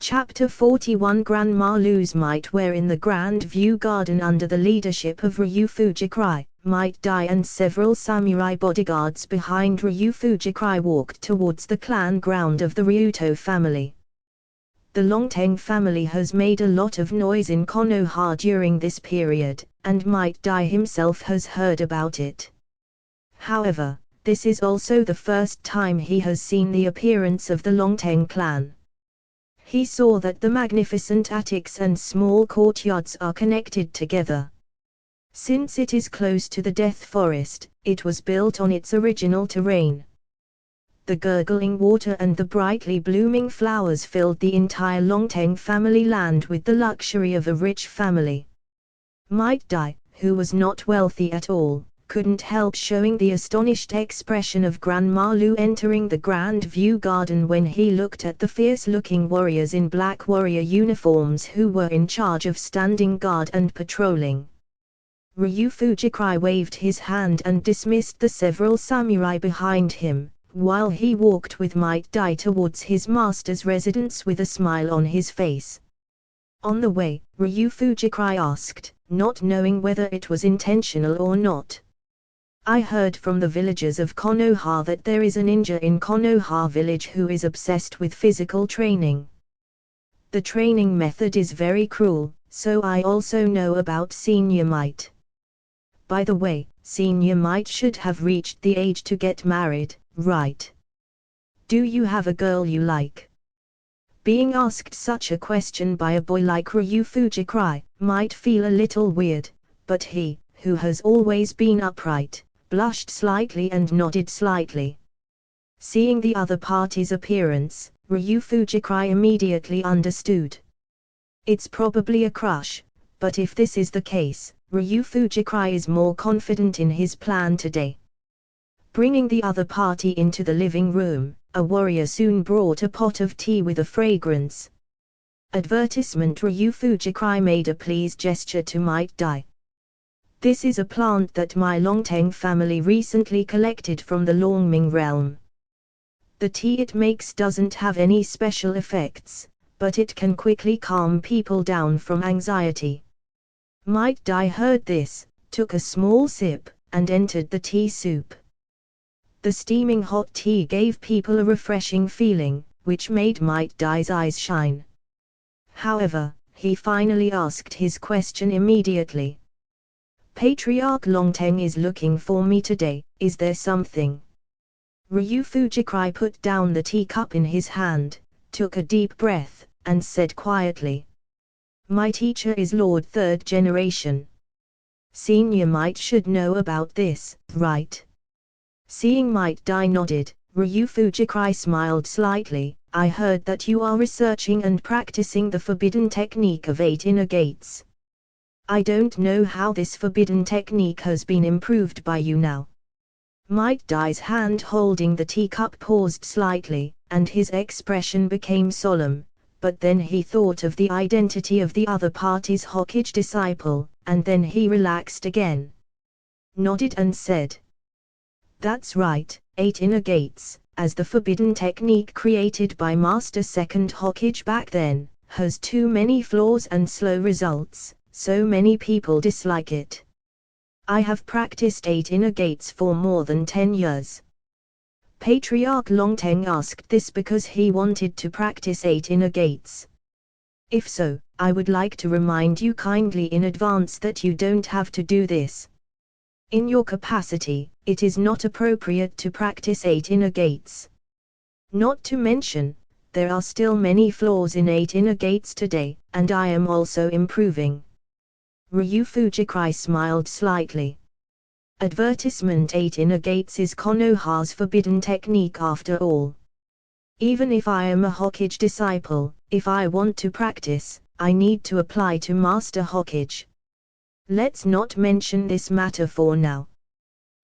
Chapter 41 Grandma Lu's Might. Where in the Grand View Garden under the leadership of Ryu Fujikrai, Might Dai and several samurai bodyguards behind Ryu Fujikrai walked towards the clan ground of the Ryuto family. The Longteng family has made a lot of noise in Konoha during this period, and Might Dai himself has heard about it. However, this is also the first time he has seen the appearance of the Longteng clan. He saw that the magnificent attics and small courtyards are connected together. Since it is close to the Death Forest, it was built on its original terrain. The gurgling water and the brightly blooming flowers filled the entire Longteng family land with the luxury of a rich family. Might Dai, who was not wealthy at all, couldn't help showing the astonished expression of Grandma Lu entering the Grand View Garden when he looked at the fierce-looking warriors in black warrior uniforms who were in charge of standing guard and patrolling. Ryu Fujikrai waved his hand and dismissed the several samurai behind him, while he walked with Might Dai towards his master's residence with a smile on his face. On the way, Ryu Fujikrai asked, not knowing whether it was intentional or not. I heard from the villagers of Konoha that there is a ninja in Konoha village who is obsessed with physical training. The training method is very cruel, so I also know about Senior Might. By the way, Senior Might should have reached the age to get married, right? Do you have a girl you like? Being asked such a question by a boy like Ryu Fujikrai might feel a little weird, but he, who has always been upright, blushed slightly and nodded slightly. Seeing the other party's appearance, Ryu Fujikrai immediately understood. It's probably a crush, but if this is the case, Ryu Fujikrai is more confident in his plan today. Bringing the other party into the living room, a warrior soon brought a pot of tea with a fragrance. Advertisement. Ryu Fujikrai made a pleased gesture to Might Dai. This is a plant that my Longteng family recently collected from the Longming realm. The tea it makes doesn't have any special effects, but it can quickly calm people down from anxiety. Might Dai heard this, took a small sip, and entered the tea soup. The steaming hot tea gave people a refreshing feeling, which made Might Dai's eyes shine. However, he finally asked his question immediately. Patriarch Longteng is looking for me today, is there something? Ryu Fujikrai put down the teacup in his hand, took a deep breath, and said quietly. My teacher is Lord Third Generation. Senior Might should know about this, right? Seeing Might Dai nodded, Ryu Fujikrai smiled slightly. I heard that you are researching and practicing the forbidden technique of 8 inner gates. I don't know how this forbidden technique has been improved by you now. Might Dai's hand holding the teacup paused slightly, and his expression became solemn, but then he thought of the identity of the other party's Hokage disciple, and then he relaxed again. Nodded and said. That's right, 8 inner gates, as the forbidden technique created by Master Second Hokage back then, has too many flaws and slow results. So many people dislike it. I have practiced 8 inner gates for more than 10 years. Patriarch Longteng asked this because he wanted to practice 8 inner gates. If so, I would like to remind you kindly in advance that you don't have to do this. In your capacity, it is not appropriate to practice 8 inner gates. Not to mention, there are still many flaws in 8 inner gates today, and I am also improving. Ryu Fujikrai smiled slightly. Advertisement 8 inner gates is Konoha's forbidden technique after all. Even if I am a Hokage disciple, if I want to practice, I need to apply to Master Hokage. Let's not mention this matter for now.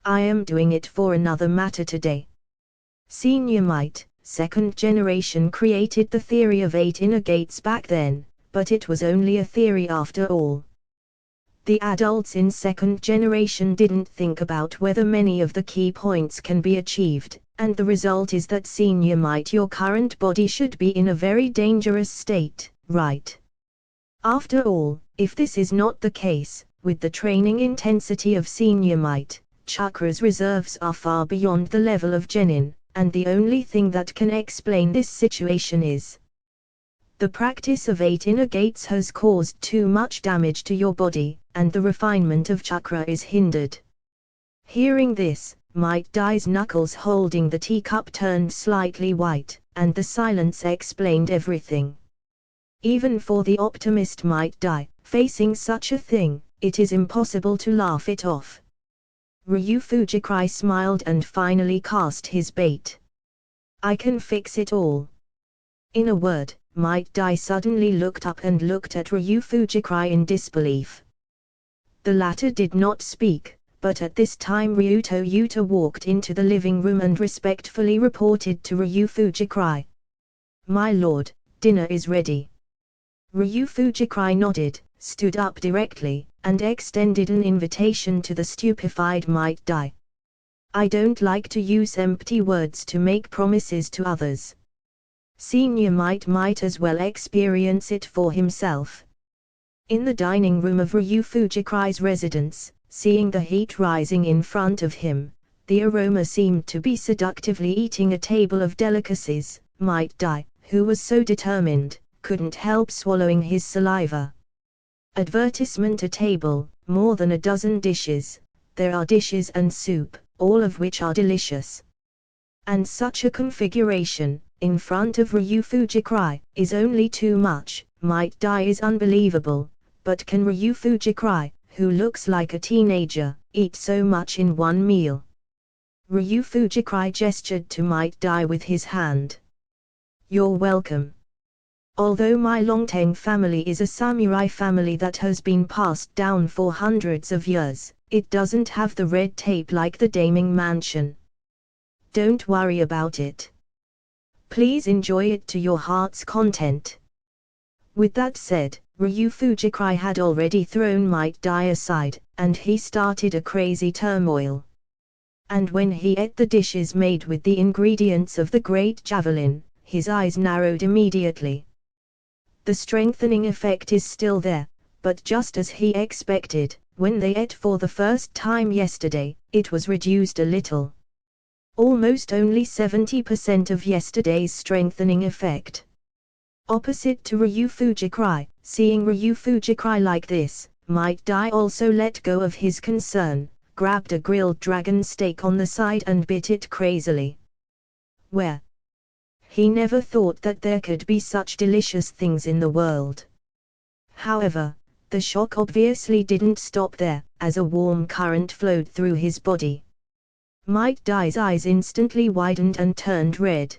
I am doing it for another matter today. Senior Might, Second Generation created the theory of 8 inner gates back then, but it was only a theory after all. The adults in Second Generation didn't think about whether many of the key points can be achieved, And the result is that Senior Might, your current body should be in a very dangerous state, right? After all, if this is not the case, with the training intensity of Senior Might, Chakra's reserves are far beyond the level of Genin, and the only thing that can explain this situation is the practice of 8 inner gates has caused too much damage to your body, and the refinement of chakra is hindered. Hearing this, Might Dai's knuckles holding the teacup turned slightly white, and the silence explained everything. Even for the optimist Might Dai, facing such a thing, it is impossible to laugh it off. Ryu Fujikrai smiled and finally cast his bait. I can fix it all. In a word, Might Dai suddenly looked up and looked at Ryu Fujikrai in disbelief. The latter did not speak, but at this time Ryuto Yuta walked into the living room and respectfully reported to Ryu Fujikrai. My lord, dinner is ready. Ryu Fujikrai nodded, stood up directly, and extended an invitation to the stupefied Might Dai. I don't like to use empty words to make promises to others. Senior might as well experience it for himself. In the dining room of Ryu Fujikrai's residence, seeing the heat rising in front of him, the aroma seemed to be seductively eating a table of delicacies. Might Dai, who was so determined, couldn't help swallowing his saliva. Advertisement: a table, more than a dozen dishes. There are dishes and soup, all of which are delicious. And such a configuration, in front of Ryu Fujikrai, is only too much. Might Dai is unbelievable, but can Ryu Fujikrai, who looks like a teenager, eat so much in one meal? Ryu Fujikrai gestured to Might Dai with his hand. You're welcome. Although my Longteng family is a samurai family that has been passed down for hundreds of years, it doesn't have the red tape like the Daming Mansion. Don't worry about it. Please enjoy it to your heart's content. With that said, Ryu Fujikrai had already thrown Might Dai aside, and he started a crazy turmoil. And when he ate the dishes made with the ingredients of the Great Javelin, his eyes narrowed immediately. The strengthening effect is still there, but just as he expected, when they ate for the first time yesterday, it was reduced a little. Almost only 70% of yesterday's strengthening effect. Opposite to Ryu Fujikrai, seeing Ryu Fujikrai like this, Might Dai also let go of his concern, grabbed a grilled dragon steak on the side and bit it crazily. Where? He never thought that there could be such delicious things in the world. However, the shock obviously didn't stop there, as a warm current flowed through his body. Might Dai's eyes instantly widened and turned red.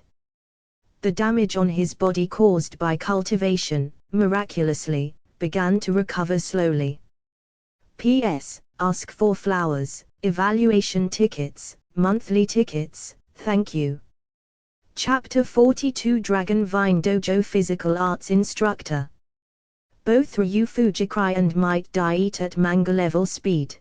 The damage on his body caused by cultivation, miraculously, began to recover slowly. P.S. Ask for flowers, evaluation tickets, monthly tickets, thank you. Chapter 42 Dragon Vine Dojo Physical Arts Instructor. Both Ryu Fujikrai and Might Dai eat at manga level speed.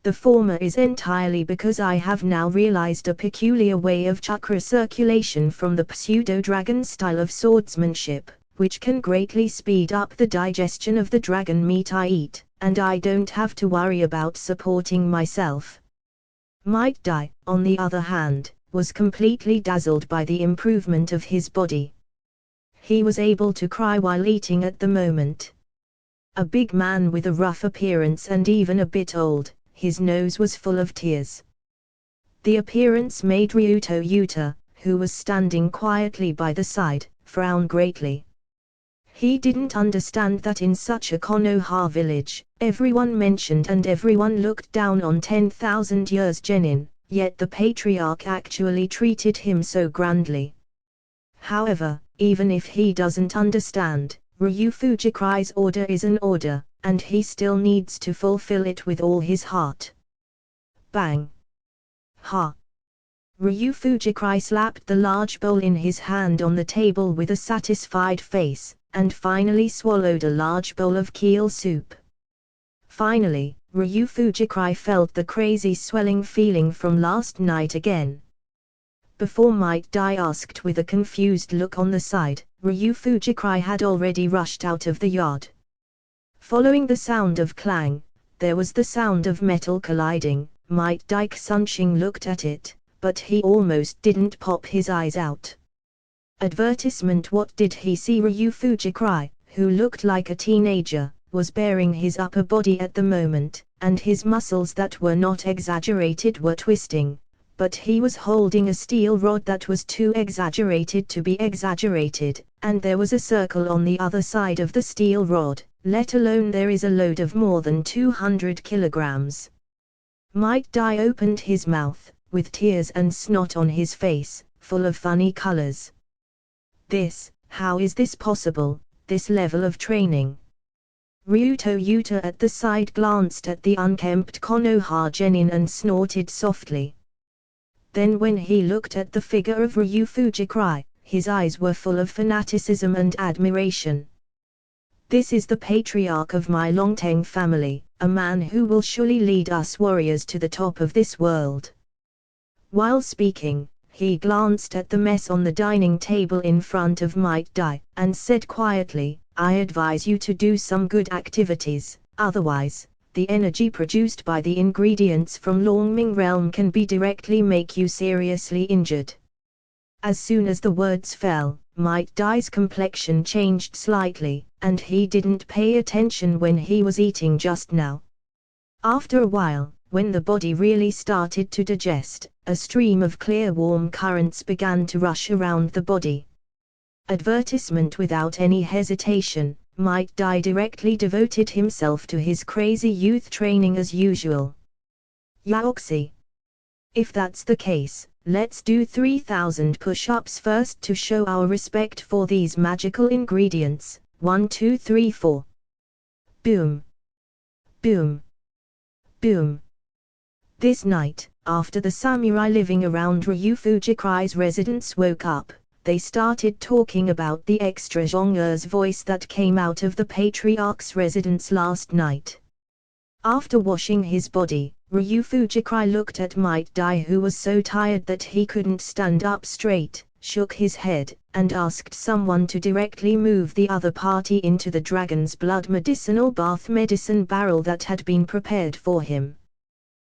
The former is entirely because I have now realized a peculiar way of chakra circulation from the pseudo-dragon style of swordsmanship, which can greatly speed up the digestion of the dragon meat I eat, and I don't have to worry about supporting myself. Might Dai, on the other hand, was completely dazzled by the improvement of his body. He was able to cry while eating at the moment. A big man with a rough appearance and even a bit old, his nose was full of tears. The appearance made Ryuto Yuta, who was standing quietly by the side, frown greatly. He didn't understand that in such a Konoha village, everyone mentioned and everyone looked down on 10,000 years genin, yet the patriarch actually treated him so grandly. However, even if he doesn't understand, Ryu Fujikrai's order is an order, and he still needs to fulfill it with all his heart. Bang! Ha! Ryu Fujikrai slapped the large bowl in his hand on the table with a satisfied face, and finally swallowed a large bowl of keel soup. Finally, Ryu Fujikrai felt the crazy swelling feeling from last night again. Before Might Die asked with a confused look on the side, Ryu Fujikrai had already rushed out of the yard. Following the sound of clang, there was the sound of metal colliding. Might Die Sunshing looked at it, but he almost didn't pop his eyes out. Advertisement. What did he see? Ryu Fujikrai, who looked like a teenager, was baring his upper body at the moment, and his muscles that were not exaggerated were twisting, but he was holding a steel rod that was too exaggerated to be exaggerated, and there was a circle on the other side of the steel rod, let alone there is a load of more than 200 kilograms. Might Die opened his mouth, with tears and snot on his face, full of funny colors. How is this possible, this level of training? Ryuto Yuta at the side glanced at the unkempt Konoha genin and snorted softly. Then when he looked at the figure of Ryu Fujikrai, his eyes were full of fanaticism and admiration. This is the patriarch of my Longteng family, a man who will surely lead us warriors to the top of this world. While speaking, he glanced at the mess on the dining table in front of Might Die, and said quietly, I advise you to do some good activities, otherwise, the energy produced by the ingredients from Longming Realm can be directly make you seriously injured. As soon as the words fell, Might Die's complexion changed slightly, and he didn't pay attention when he was eating just now. After a while, when the body really started to digest, a stream of clear warm currents began to rush around the body. Advertisement. Without any hesitation, Might Die directly devoted himself to his crazy youth training as usual. Yaoxi. If that's the case, let's do 3,000 push-ups first to show our respect for these magical ingredients. 1 2 3 4. Boom. Boom. Boom. This night, after the samurai living around Ryu Fujikrai's residence woke up, they started talking about the extra zhong'er's voice that came out of the patriarch's residence last night. After washing his body, Ryu Fujikrai looked at Might Die, who was so tired that he couldn't stand up straight, shook his head, and asked someone to directly move the other party into the dragon's blood medicinal bath medicine barrel that had been prepared for him.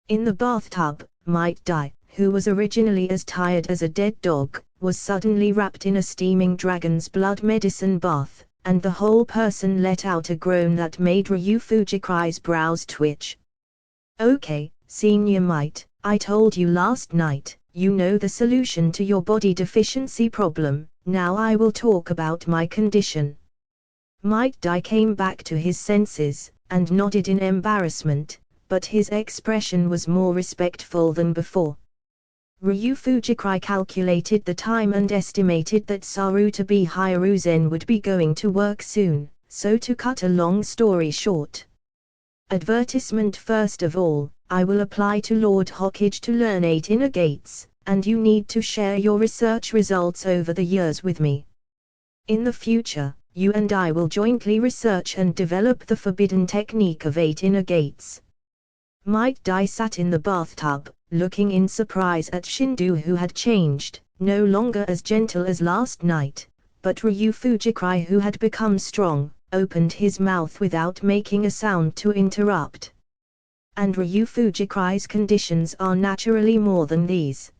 In the bathtub, Might Die, who was originally as tired as a dead dog, was suddenly wrapped in a steaming dragon's blood medicine bath, and the whole person let out a groan that made Ryu Fujikrai's brows twitch. Okay, Senior Might, I told you last night, you know the solution to your body deficiency problem, now I will talk about my condition. Might Die came back to his senses, and nodded in embarrassment, but his expression was more respectful than before. Ryu Fujikrai calculated the time and estimated that Sarutobi Hiruzen would be going to work soon, so to cut a long story short. Advertisement. First of all, I will apply to Lord Hokage to learn 8 inner gates, and you need to share your research results over the years with me. In the future, you and I will jointly research and develop the forbidden technique of 8 inner gates. Might Die sat in the bathtub, looking in surprise at Shindu, who had changed, no longer as gentle as last night, but Ryu Fujikrai, who had become strong, opened his mouth without making a sound to interrupt. And Ryu Fujikrai's conditions are naturally more than these.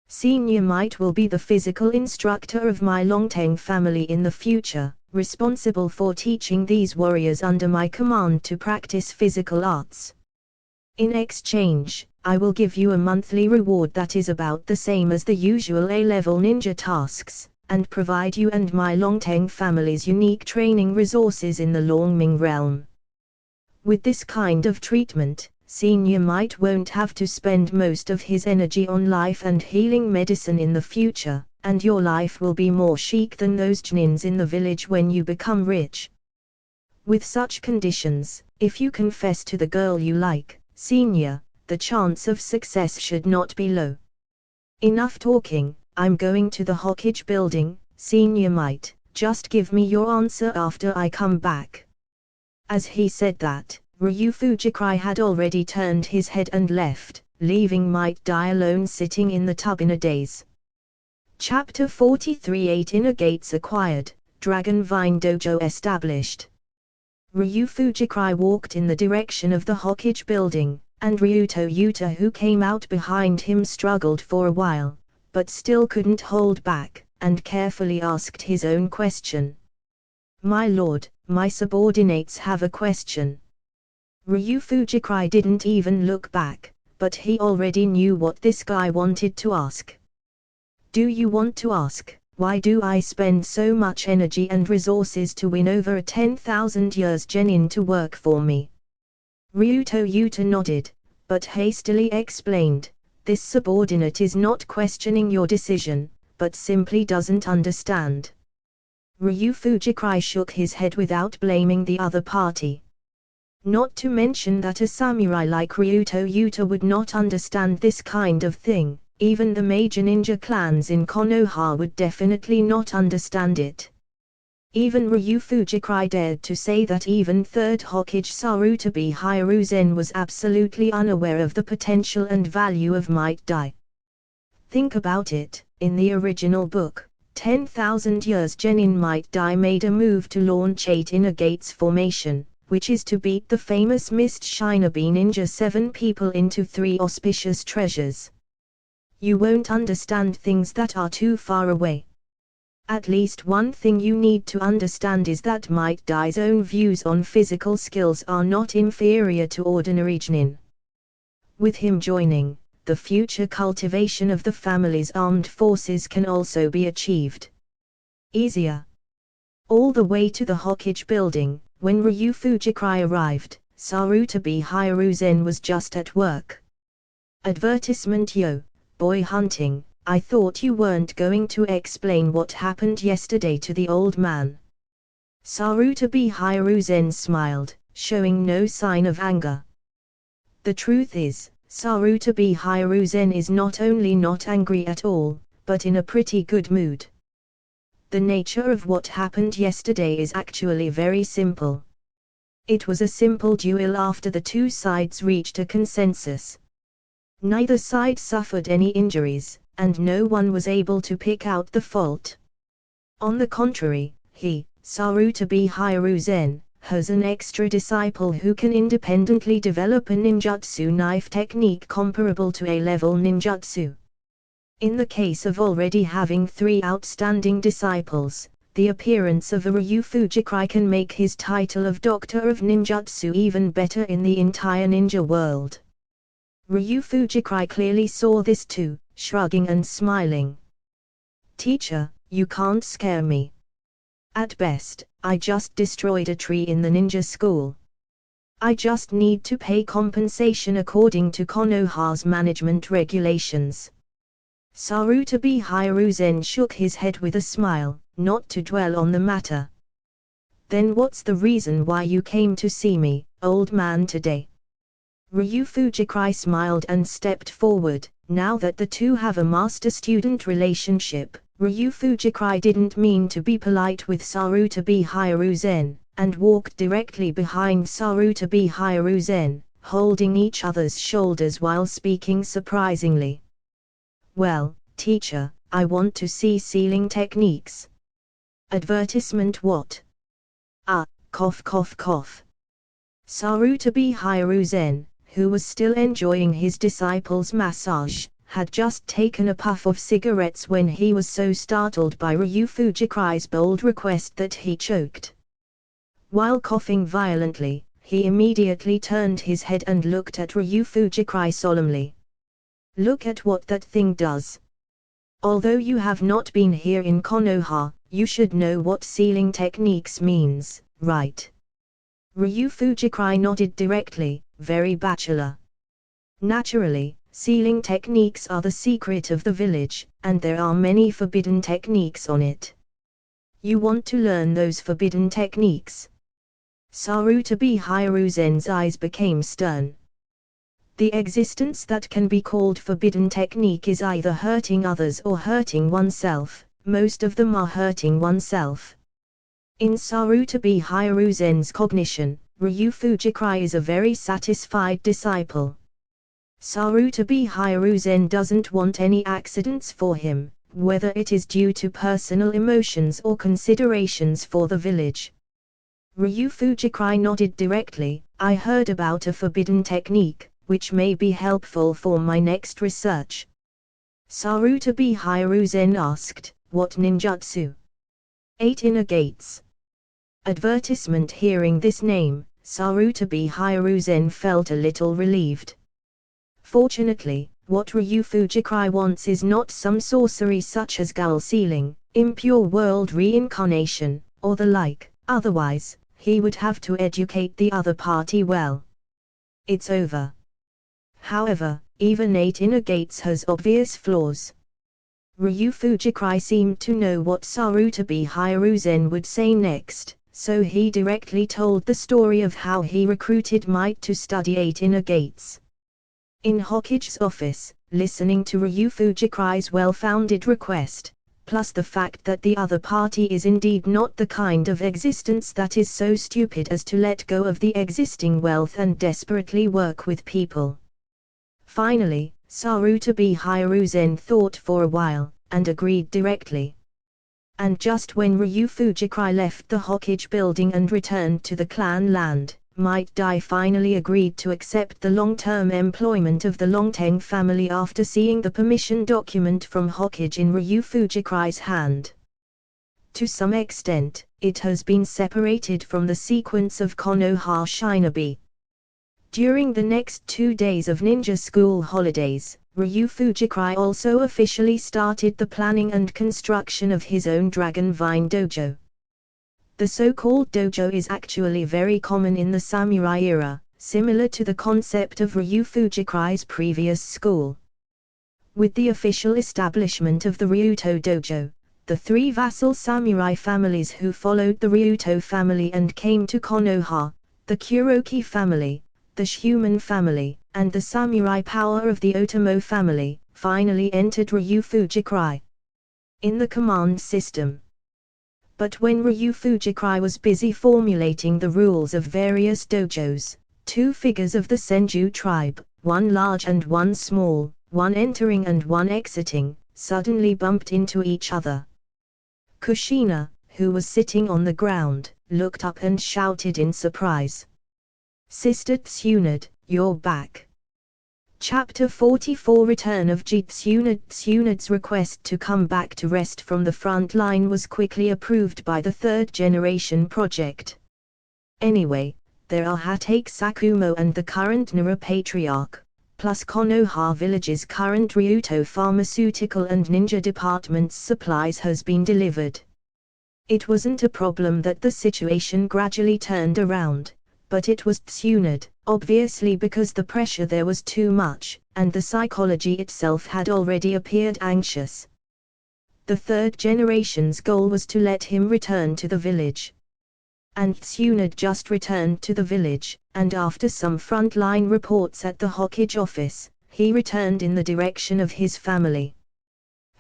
Senior Might will be the physical instructor of my Longteng family in the future, responsible for teaching these warriors under my command to practice physical arts. In exchange, I will give you a monthly reward that is about the same as the usual A-level ninja tasks, and provide you and my Longteng family's unique training resources in the Longming realm. With this kind of treatment, Senior Might won't have to spend most of his energy on life and healing medicine in the future, and your life will be more chic than those genins in the village when you become rich. With such conditions, if you confess to the girl you like, Senior, the chance of success should not be low. Enough talking, I'm going to the Hokage building, Senior Might, just give me your answer after I come back. As he said that, Ryu Fujikrai had already turned his head and left, leaving Might Die alone sitting in the tub in a daze. Chapter 43 8 Inner Gates acquired, Dragon Vine Dojo established. Ryu Fujikrai walked in the direction of the Hokage building, and Ryuto Yuta, who came out behind him, struggled for a while, but still couldn't hold back, and carefully asked his own question. "My lord, my subordinates have a question." Ryu Fujikrai didn't even look back, but he already knew what this guy wanted to ask. "Do you want to ask, why do I spend so much energy and resources to win over a 10,000 years genin to work for me?" Ryuto Yuta nodded, but hastily explained, "This subordinate is not questioning your decision, but simply doesn't understand." Ryu Fujikrai shook his head without blaming the other party. Not to mention that a samurai like Ryuto Yuta would not understand this kind of thing. Even the major ninja clans in Konoha would definitely not understand it. Even Ryu Fujikrai dared to say that even third Hokage Sarutabi Hiruzen was absolutely unaware of the potential and value of Might Dai. Think about it, in the original book, 10,000 Years Genin Might Dai made a move to launch 8 Inner Gates formation, which is to beat the famous Mist Shinobi Ninja 7 people into 3 auspicious treasures. You won't understand things that are too far away. At least one thing you need to understand is that Might Dai's own views on physical skills are not inferior to ordinary genin. With him joining, the future cultivation of the family's armed forces can also be achieved easier. All the way to the Hokage building, when Ryu Fujikrai arrived, Sarutabi Hiruzen was just at work. Advertisement: "Yo, boy hunting, I thought you weren't going to explain what happened yesterday to the old man." Sarutabi Hiruzen smiled, showing no sign of anger. The truth is, Sarutabi Hiruzen is not only not angry at all, but in a pretty good mood. The nature of what happened yesterday is actually very simple. It was a simple duel after the two sides reached a consensus. Neither side suffered any injuries, and no one was able to pick out the fault. On the contrary, he, Sarutabi Hiruzen, has an extra disciple who can independently develop a ninjutsu knife technique comparable to A-level ninjutsu. In the case of already having 3 outstanding disciples, the appearance of a Ryu Fujikrai can make his title of Doctor of Ninjutsu even better in the entire ninja world. Ryu Fujikrai clearly saw this too, shrugging and smiling. "Teacher, you can't scare me. At best, I just destroyed a tree in the ninja school. I just need to pay compensation according to Konoha's management regulations." Sarutabi Hiruzen shook his head with a smile, not to dwell on the matter. "Then what's the reason why you came to see me, old man, today?" Ryu Fujikrai smiled and stepped forward. Now that the two have a master-student relationship, Ryu Fujikrai didn't mean to be polite with Sarutabi Hiruzen, and walked directly behind Sarutabi Hiruzen, holding each other's shoulders while speaking surprisingly. "Well, teacher, I want to see sealing techniques." "Advertisement what?" "Ah, cough cough cough." Sarutabi Hiruzen, who was still enjoying his disciple's massage, had just taken a puff of cigarettes when he was so startled by Ryu Fujikrai's bold request that he choked. While coughing violently, he immediately turned his head and looked at Ryu Fujikrai solemnly. "Look at what that thing does. Although you have not been here in Konoha, you should know what sealing techniques means, right?" Ryu Fujikrai nodded directly, very bachelor. Naturally, sealing techniques are the secret of the village, and there are many forbidden techniques on it. You want to learn those forbidden techniques? Sarutabi Hiruzen's eyes became stern. The existence that can be called forbidden technique is either hurting others or hurting oneself. Most of them are hurting oneself. In Sarutabi Hiruzen's cognition, Ryu Fujikrai is a very satisfied disciple. Sarutabi Hiruzen doesn't want any accidents for him, whether it is due to personal emotions or considerations for the village. Ryu Fujikrai nodded directly. I heard about a forbidden technique, which may be helpful for my next research. Sarutabi Hiruzen asked, what ninjutsu? 8 Inner Gates. Advertisement. Hearing this name, Sarutabi Hiruzen felt a little relieved. Fortunately, what Ryu Fujikrai wants is not some sorcery such as gull sealing, impure world reincarnation, or the like, otherwise, he would have to educate the other party well. It's over. However, even 8 Inner Gates has obvious flaws. Ryu Fujikrai seemed to know what Sarutabi Hiruzen would say next, so he directly told the story of how he recruited Might to study 8 Inner Gates. In Hokage's office, listening to Ryu Fujikrai's well-founded request, plus the fact that the other party is indeed not the kind of existence that is so stupid as to let go of the existing wealth and desperately work with people. Finally, Sarutabi Hiruzen thought for a while, and agreed directly. And just when Ryu Fujikrai left the Hokage building and returned to the clan land, Might Dai finally agreed to accept the long-term employment of the Longteng family after seeing the permission document from Hokage in Ryu Fujikrai's hand. To some extent, it has been separated from the sequence of Konoha Shinobi. During the next 2 days of ninja school holidays, Ryu Fujikrai also officially started the planning and construction of his own Dragon Vine dojo. The so-called dojo is actually very common in the samurai era, similar to the concept of Ryu Fujikrai's previous school. With the official establishment of the Ryuto dojo, the 3 vassal samurai families who followed the Ryuto family and came to Konoha, the Kuroki family, the Shuman family, and the samurai power of the Otomo family, finally entered Ryu Fujikrai in the command system. But when Ryu Fujikrai was busy formulating the rules of various dojos, 2 figures of the Senju tribe, one large and one small, one entering and one exiting, suddenly bumped into each other. Kushina, who was sitting on the ground, looked up and shouted in surprise. Sister Tsunade, you're back. Chapter 44 Return of Ji Tsunade. Tsunade's request to come back to rest from the front line was quickly approved by the 3rd generation project. Anyway, there are Hatake Sakumo and the current Nara Patriarch, plus Konoha Village's current Ryuto pharmaceutical and ninja department's supplies has been delivered. It wasn't a problem that the situation gradually turned around, but it was Tsunade, obviously because the pressure there was too much, and the psychology itself had already appeared anxious. The 3rd generation's goal was to let him return to the village. And Tsunade just returned to the village, and after some frontline reports at the Hokage office, he returned in the direction of his family.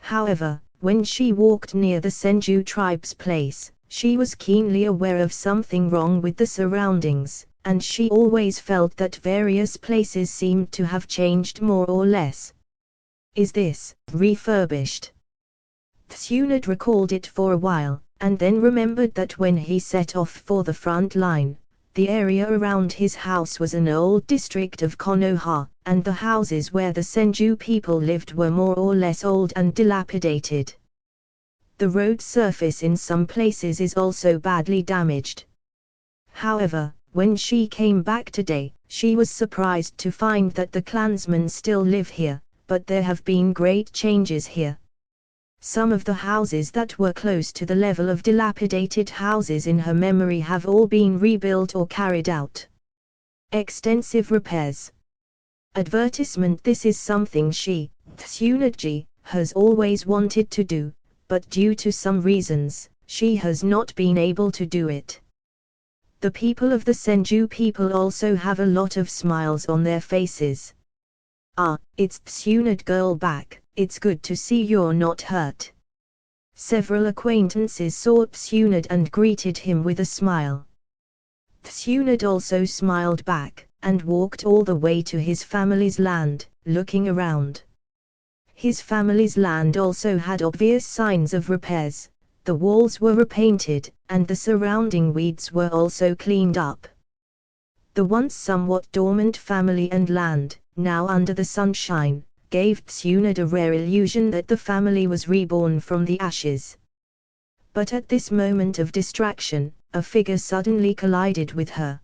However, when she walked near the Senju tribe's place, she was keenly aware of something wrong with the surroundings, and she always felt that various places seemed to have changed more or less. Is this refurbished? Tsunade recalled it for a while, and then remembered that when he set off for the front line, the area around his house was an old district of Konoha, and the houses where the Senju people lived were more or less old and dilapidated. The road surface in some places is also badly damaged. However, when she came back today, she was surprised to find that the clansmen still live here, but there have been great changes here. Some of the houses that were close to the level of dilapidated houses in her memory have all been rebuilt or carried out. Extensive repairs. Advertisement. This is something she, Tsunade, has always wanted to do, but due to some reasons, she has not been able to do it. The people of the Senju people also have a lot of smiles on their faces. Ah, it's Tsunade girl back, it's good to see you're not hurt. Several acquaintances saw Tsunade and greeted him with a smile. Tsunade also smiled back, and walked all the way to his family's land, looking around. His family's land also had obvious signs of repairs. The walls were repainted, and the surrounding weeds were also cleaned up. The once somewhat dormant family and land, now under the sunshine, gave Tsunade a rare illusion that the family was reborn from the ashes. But at this moment of distraction, a figure suddenly collided with her.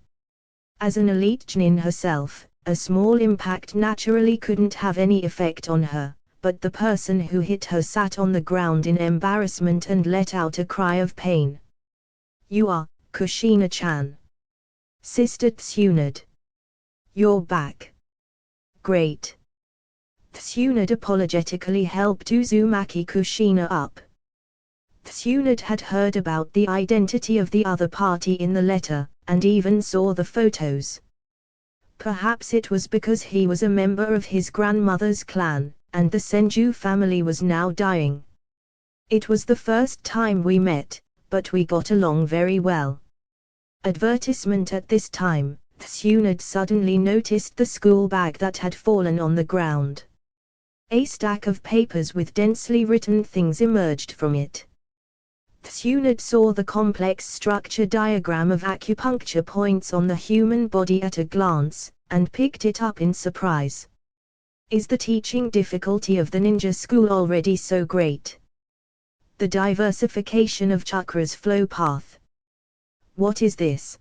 As an elite Jnin herself, a small impact naturally couldn't have any effect on her, but the person who hit her sat on the ground in embarrassment and let out a cry of pain. "You are, Kushina-chan. Sister Tsunade. You're back. Great." Tsunade apologetically helped Uzumaki Kushina up. Tsunade had heard about the identity of the other party in the letter, and even saw the photos. Perhaps it was because he was a member of his grandmother's clan, and the Senju family was now dying. "It was the first time we met, but we got along very well." Advertisement. At this time, Tsunade suddenly noticed the school bag that had fallen on the ground. A stack of papers with densely written things emerged from it. Tsunade saw the complex structure diagram of acupuncture points on the human body at a glance, and picked it up in surprise. Is the teaching difficulty of the ninja school already so great? The diversification of chakras flow path. What is this?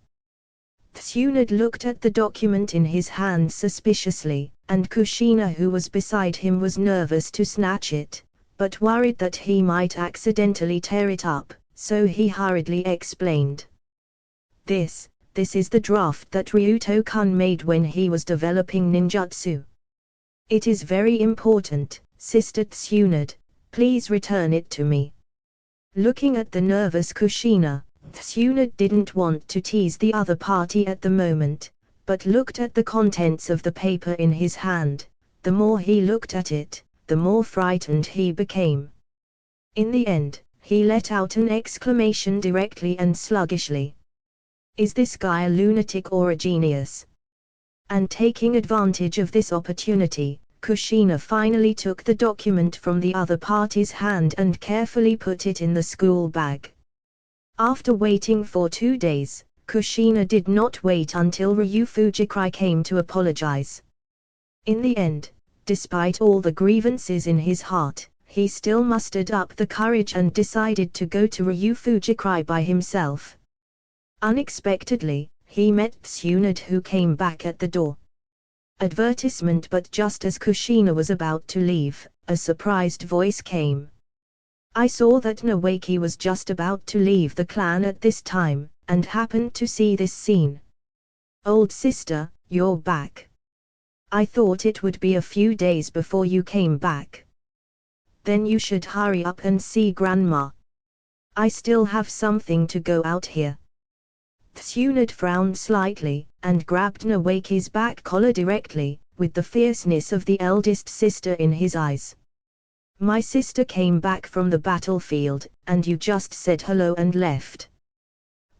Tsunade looked at the document in his hand suspiciously, and Kushina, who was beside him, was nervous to snatch it, but worried that he might accidentally tear it up, so he hurriedly explained. This is the draft that Ryuto-kun made when he was developing ninjutsu. It is very important, Sister Tsunade, please return it to me. Looking at the nervous Kushina, Tsunade didn't want to tease the other party at the moment, but looked at the contents of the paper in his hand. The more he looked at it, the more frightened he became. In the end, he let out an exclamation directly and sluggishly. Is this guy a lunatic or a genius? And taking advantage of this opportunity, Kushina finally took the document from the other party's hand and carefully put it in the school bag. After waiting for 2 days, Kushina did not wait until Ryu Fujikrai came to apologize. In the end, despite all the grievances in his heart, he still mustered up the courage and decided to go to Ryu Fujikrai by himself. Unexpectedly, he met Tsunade, who came back at the door. Advertisement. But just as Kushina was about to leave, a surprised voice came. I saw that Nawaki was just about to leave the clan at this time, and happened to see this scene. Old sister, you're back. I thought it would be a few days before you came back. Then you should hurry up and see Grandma. I still have something to go out here. Tsunade frowned slightly, and grabbed Nawaki's back collar directly, with the fierceness of the eldest sister in his eyes. My sister came back from the battlefield, and you just said hello and left.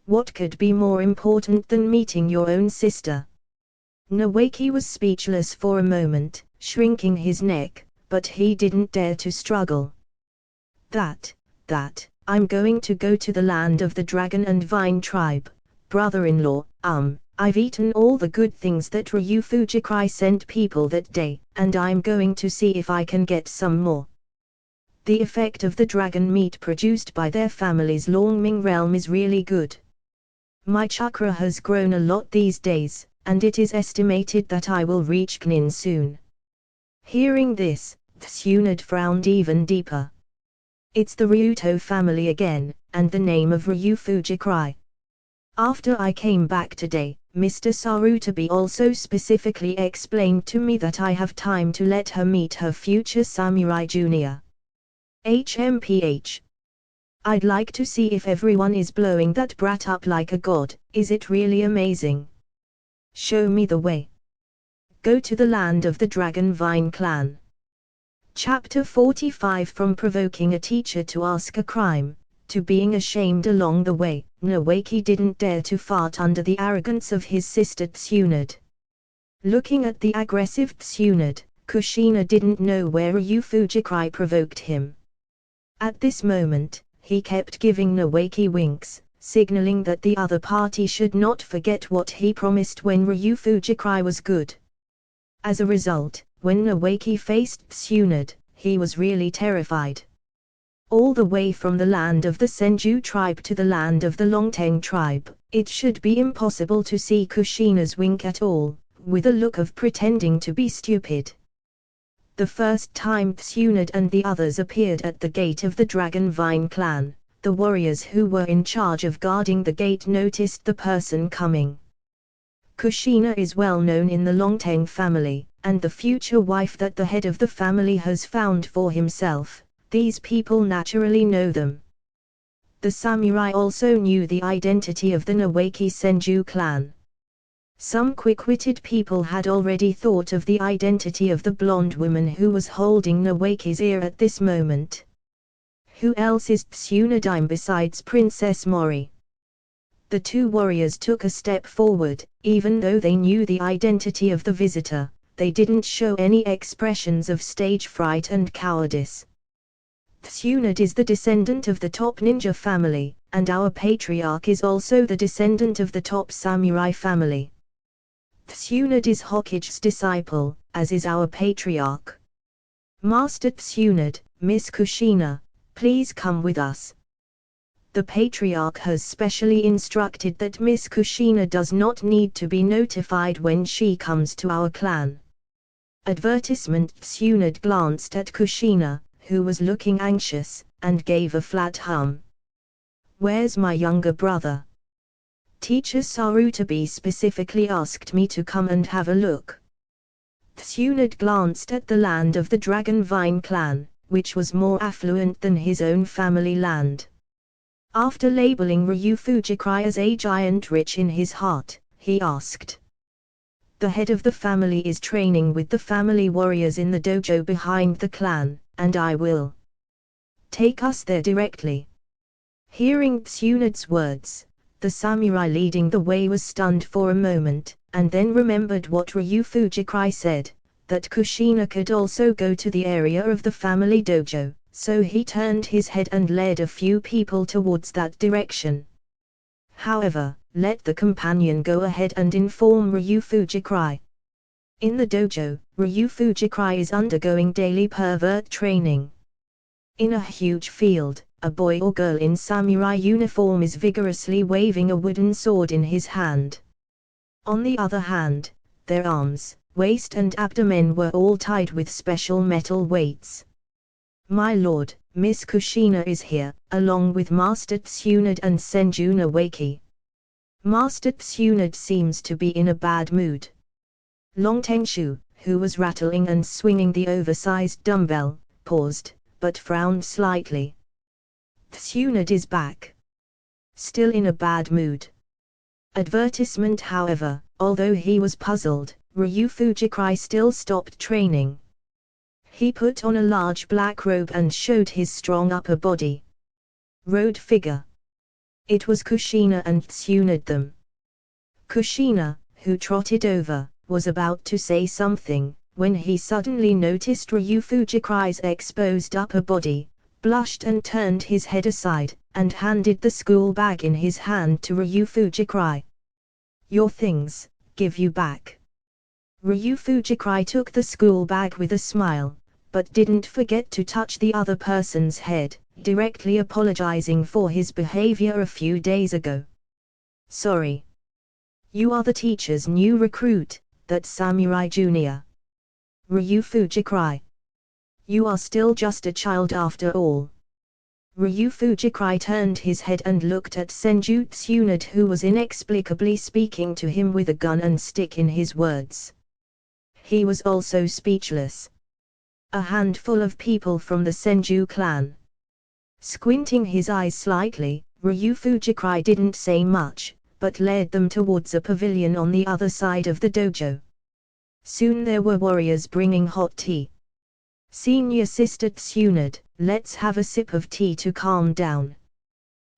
What could be more important than meeting your own sister? Nawaki was speechless for a moment, shrinking his neck, but he didn't dare to struggle. That, I'm going to go to the land of the Dragon and Vine tribe. Brother-in-law, I've eaten all the good things that Ryu Fujikrai sent people that day, and I'm going to see if I can get some more. The effect of the dragon meat produced by their family's Longming realm is really good. My chakra has grown a lot these days, and it is estimated that I will reach Knin soon. Hearing this, Tsunade frowned even deeper. It's the Ryuto family again, and the name of Ryu Fujikrai. After I came back today, Mr. Sarutabi also specifically explained to me that I have time to let her meet her future samurai junior. HMPH. I'd like to see if everyone is blowing that brat up like a god. Is it really amazing? Show me the way. Go to the land of the Dragon Vine clan. Chapter 45. From provoking a teacher to ask a crime, to being ashamed along the way, Nawaki didn't dare to fart under the arrogance of his sister Tsunade. Looking at the aggressive Tsunade, Kushina didn't know where Ryu Fujikrai provoked him. At this moment, he kept giving Nawaki winks, signaling that the other party should not forget what he promised when Ryu Fujikrai was good. As a result, when Nawaki faced Tsunade, he was really terrified. All the way from the land of the Senju tribe to the land of the Longteng tribe, it should be impossible to see Kushina's wink at all, with a look of pretending to be stupid. The first time Tsunade and the others appeared at the gate of the Dragon Vine clan, the warriors who were in charge of guarding the gate noticed the person coming. Kushina is well known in the Longteng family, and the future wife that the head of the family has found for himself. These people naturally know them. The samurai also knew the identity of the Nawaki Senju clan. Some quick-witted people had already thought of the identity of the blonde woman who was holding Nawaki's ear at this moment. Who else is Tsunade besides Princess Mori? The two warriors took a step forward. Even though they knew the identity of the visitor, they didn't show any expressions of stage fright and cowardice. Tsunade is the descendant of the top ninja family, and our patriarch is also the descendant of the top samurai family. Tsunade is Hokage's disciple, as is our patriarch. Master Tsunade, Miss Kushina, please come with us. The patriarch has specially instructed that Miss Kushina does not need to be notified when she comes to our clan. Advertisement. Tsunade glanced at Kushina, who was looking anxious, and gave a flat hum. Where's my younger brother? Teacher Sarutabi specifically asked me to come and have a look. Tsunade glanced at the land of the Dragon Vine clan, which was more affluent than his own family land. After labeling Ryu Fujikrai as a giant rich in his heart, he asked. The head of the family is training with the family warriors in the dojo behind the clan, and I will take us there directly. Hearing Tsunade's words, the samurai leading the way was stunned for a moment, and then remembered what Ryu Fujikrai said, that Kushina could also go to the area of the family dojo, so he turned his head and led a few people towards that direction. However, let the companion go ahead and inform Ryu Fujikrai. In the dojo, Ryu Fujikrai is undergoing daily pervert training. In a huge field, a boy or girl in samurai uniform is vigorously waving a wooden sword in his hand. On the other hand, their arms, waist and abdomen were all tied with special metal weights. My lord, Miss Kushina is here, along with Master Tsunade and Senju Nawaki. Master Tsunade seems to be in a bad mood. Longtengshu, who was rattling and swinging the oversized dumbbell, paused, but frowned slightly. Tsunade is back. Still in a bad mood. Advertisement. However, although he was puzzled, Ryu Fujikrai still stopped training. He put on a large black robe and showed his strong upper body. Road figure. It was Kushina and Tsunade them. Kushina, who trotted over, was about to say something, when he suddenly noticed Ryu Fujikrai's exposed upper body, blushed and turned his head aside, and handed the school bag in his hand to Ryu Fujikrai. Your things, give you back. Ryu Fujikrai took the school bag with a smile, but didn't forget to touch the other person's head, directly apologizing for his behavior a few days ago. Sorry. You are the teacher's new recruit, that samurai junior. Ryu Fujikrai. You are still just a child after all. Ryu Fujikrai turned his head and looked at Senju Tsunade, who was inexplicably speaking to him with a gun and stick in his words. He was also speechless. A handful of people from the Senju clan. Squinting his eyes slightly, Ryu Fujikrai didn't say much, but led them towards a pavilion on the other side of the dojo. Soon there were warriors bringing hot tea. Senior Sister Tsunade, let's have a sip of tea to calm down.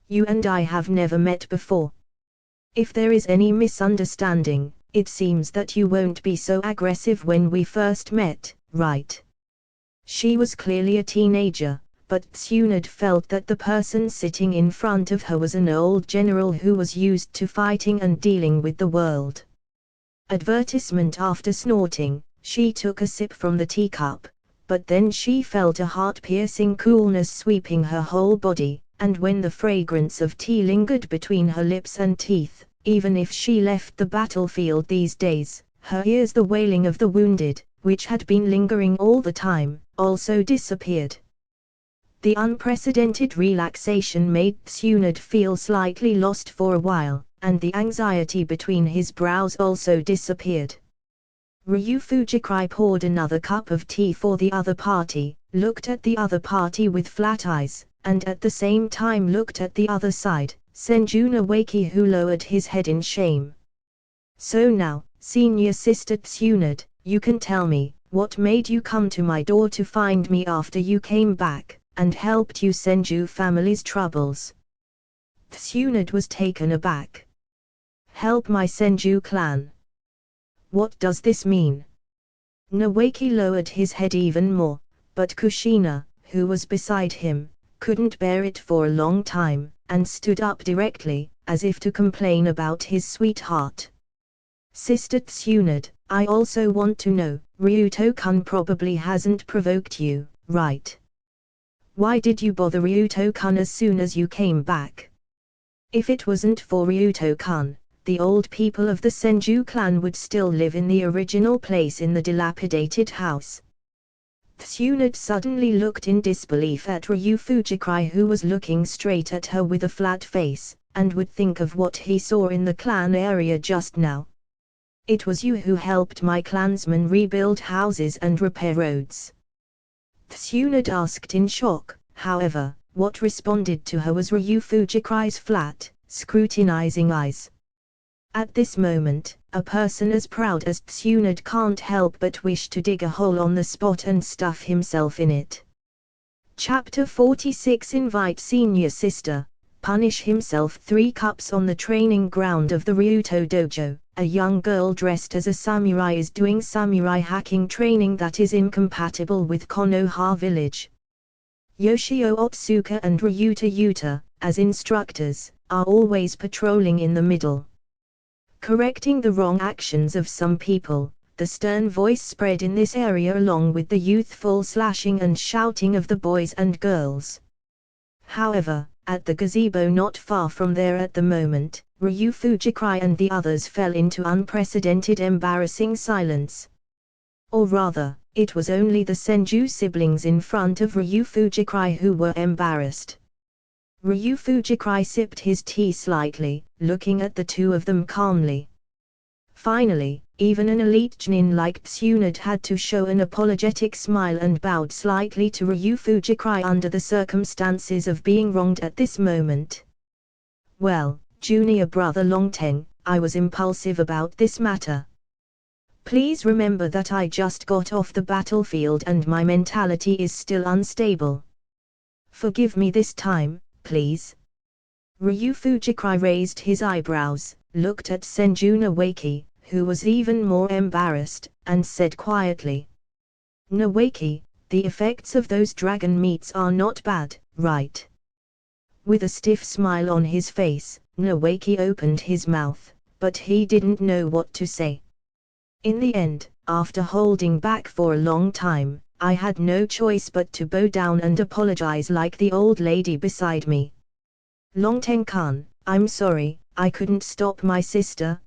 You and I have never met before. If there is any misunderstanding, it seems that you won't be so aggressive when we first met, right? She was clearly a teenager, but Tsunade felt that the person sitting in front of her was an old general who was used to fighting and dealing with the world. Advertisement. After snorting, she took a sip from the teacup, but then she felt a heart-piercing coolness sweeping her whole body, and when the fragrance of tea lingered between her lips and teeth, even if she left the battlefield these days, her ears, the wailing of the wounded, which had been lingering all the time, also disappeared. The unprecedented relaxation made Tsunade feel slightly lost for a while, and the anxiety between his brows also disappeared. Ryu Fujikrai poured another cup of tea for the other party, looked at the other party with flat eyes, and at the same time looked at the other side, Senju Nawaki, who lowered his head in shame. So now, Senior Sister Tsunade, you can tell me, what made you come to my door to find me after you came back, and helped you Senju family's troubles? Tsunade was taken aback. Help my Senju clan? What does this mean? Nawaki lowered his head even more, but Kushina, who was beside him, couldn't bear it for a long time, and stood up directly, as if to complain about his sweetheart. Sister Tsunade, I also want to know, Ryuto-kun probably hasn't provoked you, right? Why did you bother Ryuto-kun as soon as you came back? If it wasn't for Ryuto-kun, the old people of the Senju clan would still live in the original place in the dilapidated house. Tsunade suddenly looked in disbelief at Ryu Fujikrai, who was looking straight at her with a flat face, and would think of what he saw in the clan area just now. It was you who helped my clansmen rebuild houses and repair roads. Tsunade asked in shock. However, what responded to her was Ryu Fujikrai's flat, scrutinizing eyes. At this moment, a person as proud as Tsunade can't help but wish to dig a hole on the spot and stuff himself in it. Chapter 46. Invite Senior Sister. Punish himself. 3 cups. On the training ground of the Ryuto dojo, a young girl dressed as a samurai is doing samurai hacking training that is incompatible with Konoha village. Yoshio Otsuka and Ryuta Yuta, as instructors, are always patrolling in the middle, correcting the wrong actions of some people. The stern voice spread in this area along with the youthful slashing and shouting of the boys and girls. However, at the gazebo not far from there at the moment, Ryu Fujikrai and the others fell into unprecedented embarrassing silence. Or rather, it was only the Senju siblings in front of Ryu Fujikrai who were embarrassed. Ryu Fujikrai sipped his tea slightly, looking at the two of them calmly. Finally, even an elite genin like Tsunade had to show an apologetic smile and bowed slightly to Ryu Fujikrai under the circumstances of being wronged at this moment. Well, junior brother Longteng, I was impulsive about this matter. Please remember that I just got off the battlefield and my mentality is still unstable. Forgive me this time, please. Ryu Fujikrai raised his eyebrows, looked at Senju Nawaki, who was even more embarrassed, and said quietly, Nawaki, the effects of those dragon meats are not bad, right? With a stiff smile on his face, Nawaki opened his mouth, but he didn't know what to say. In the end, after holding back for a long time, I had no choice but to bow down and apologize like the old lady beside me. Longteng-kun, I'm sorry, I couldn't stop my sister,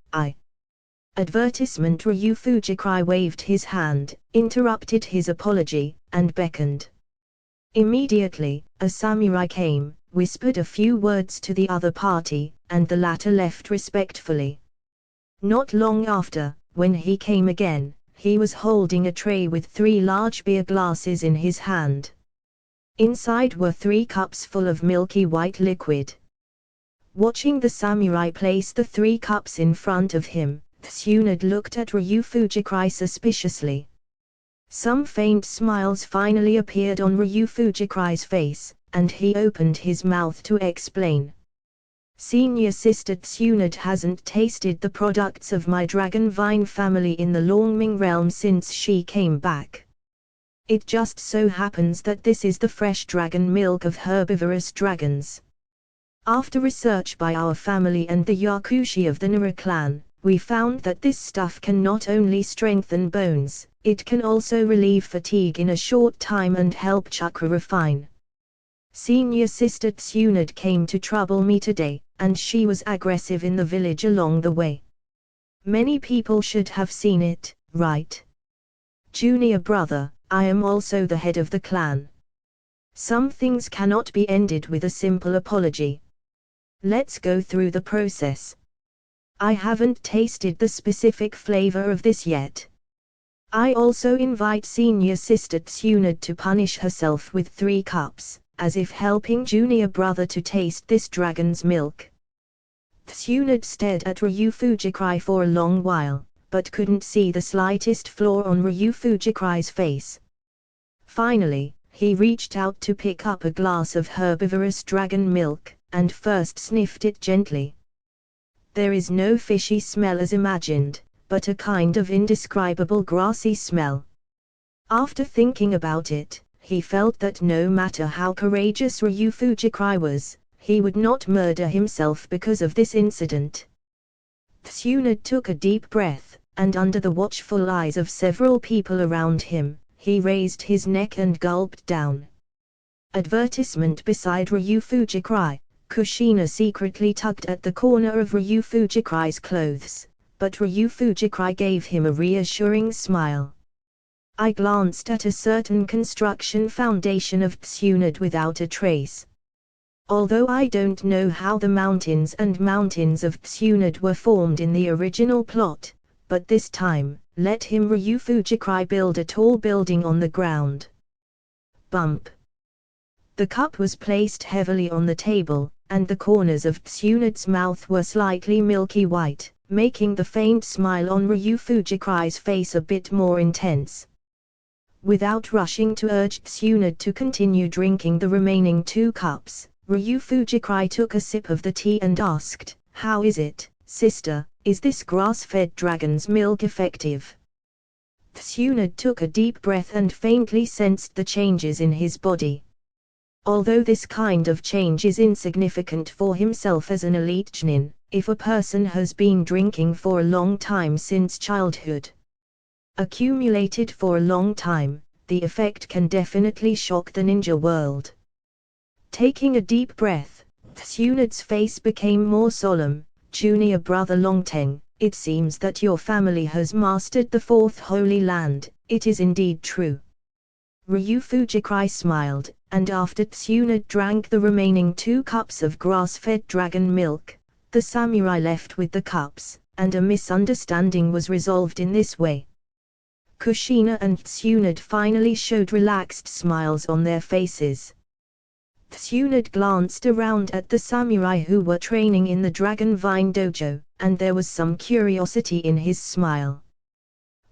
Advertisement. Ryu Fujikrai waved his hand, interrupted his apology, and beckoned. Immediately, a samurai came, whispered a few words to the other party, and the latter left respectfully. Not long after, when he came again, he was holding a tray with 3 large beer glasses in his hand. Inside were 3 cups full of milky white liquid. Watching the samurai place the 3 cups in front of him, Tsunade looked at Ryu Fujikrai suspiciously. Some faint smiles finally appeared on Ryu Fujikrai's face, and he opened his mouth to explain. Senior Sister Tsunade hasn't tasted the products of my Dragon Vine family in the Longming realm since she came back. It just so happens that this is the fresh dragon milk of herbivorous dragons. After research by our family and the Yakushi of the Nara clan, we found that this stuff can not only strengthen bones, it can also relieve fatigue in a short time and help chakra refine. Senior sister Tsunade came to trouble me today, and she was aggressive in the village along the way. Many people should have seen it, right? Junior brother, I am also the head of the clan. Some things cannot be ended with a simple apology. Let's go through the process. I haven't tasted the specific flavor of this yet. I also invite senior sister Tsunade to punish herself with 3 cups, as if helping junior brother to taste this dragon's milk. Tsunade stared at Ryu Fujikrai for a long while, but couldn't see the slightest flaw on Ryu Fujikrai's face. Finally, he reached out to pick up a glass of herbivorous dragon milk, and first sniffed it gently. There is no fishy smell as imagined, but a kind of indescribable grassy smell. After thinking about it, he felt that no matter how courageous Ryu Fujikrai was, he would not murder himself because of this incident. Tsunade took a deep breath, and under the watchful eyes of several people around him, he raised his neck and gulped down. Advertisement beside Ryu Fujikrai. Kushina secretly tugged at the corner of Ryu Fujikrai's clothes, but Ryu Fujikrai gave him a reassuring smile. I glanced at a certain construction foundation of Tsunade without a trace. Although I don't know how the mountains and mountains of Tsunade were formed in the original plot, but this time, let him Ryu Fujikrai build a tall building on the ground. Bump. The cup was placed heavily on the table, and the corners of Tsunade's mouth were slightly milky white, making the faint smile on Ryu Fujikrai's face a bit more intense. Without rushing to urge Tsunade to continue drinking the remaining 2 cups, Ryu Fujikrai took a sip of the tea and asked, "How is it, sister, is this grass-fed dragon's milk effective?" Tsunade took a deep breath and faintly sensed the changes in his body. Although this kind of change is insignificant for himself as an elite Chunin, if a person has been drinking for a long time since childhood, accumulated for a long time, the effect can definitely shock the ninja world. Taking a deep breath, Tsunade's face became more solemn. "Junior brother Longteng, it seems that your family has mastered the 4th Holy Land, it is indeed true." Ryu Fujikrai smiled, and after Tsunade drank the remaining 2 cups of grass-fed dragon milk, the samurai left with the cups, and a misunderstanding was resolved in this way. Kushina and Tsunade finally showed relaxed smiles on their faces. Tsunade glanced around at the samurai who were training in the Dragon Vine Dojo, and there was some curiosity in his smile.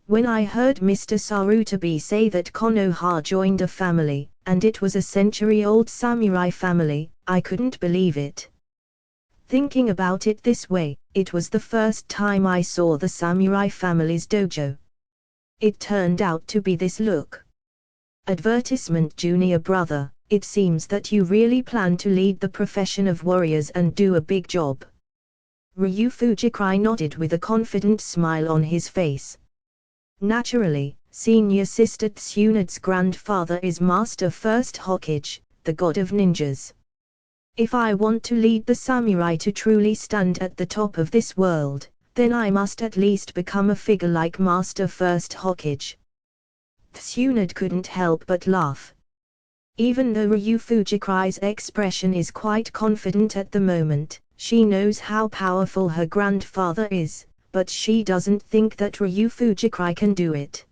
When I heard Mr. Sarutabi say that Konoha joined a family, and it was a century-old samurai family, I couldn't believe it. Thinking about it this way, it was the first time I saw the samurai family's dojo. It turned out to be this look. Advertisement junior brother, it seems that you really plan to lead the profession of warriors and do a big job. Ryu Fujikrai nodded with a confident smile on his face. Naturally, senior sister Tsunade's grandfather is Master First Hokage, the god of ninjas. If I want to lead the samurai to truly stand at the top of this world, then I must at least become a figure like Master First Hokage. Tsunade couldn't help but laugh. Even though Ryu Fujikrai's expression is quite confident at the moment, she knows how powerful her grandfather is, but she doesn't think that Ryu Fujikrai can do it.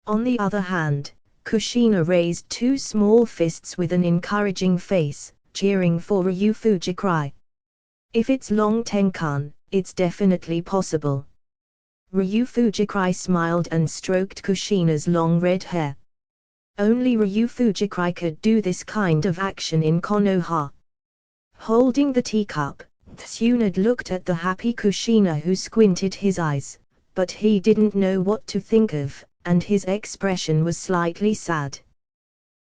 On the other hand, Kushina raised 2 small fists with an encouraging face, cheering for Ryu Fujikrai. If it's Long Tenkan, it's definitely possible. Ryu Fujikrai smiled and stroked Kushina's long red hair. Only Ryu Fujikrai could do this kind of action in Konoha. Holding the teacup, Tsunade looked at the happy Kushina who squinted his eyes, but he didn't know what to think of, and his expression was slightly sad.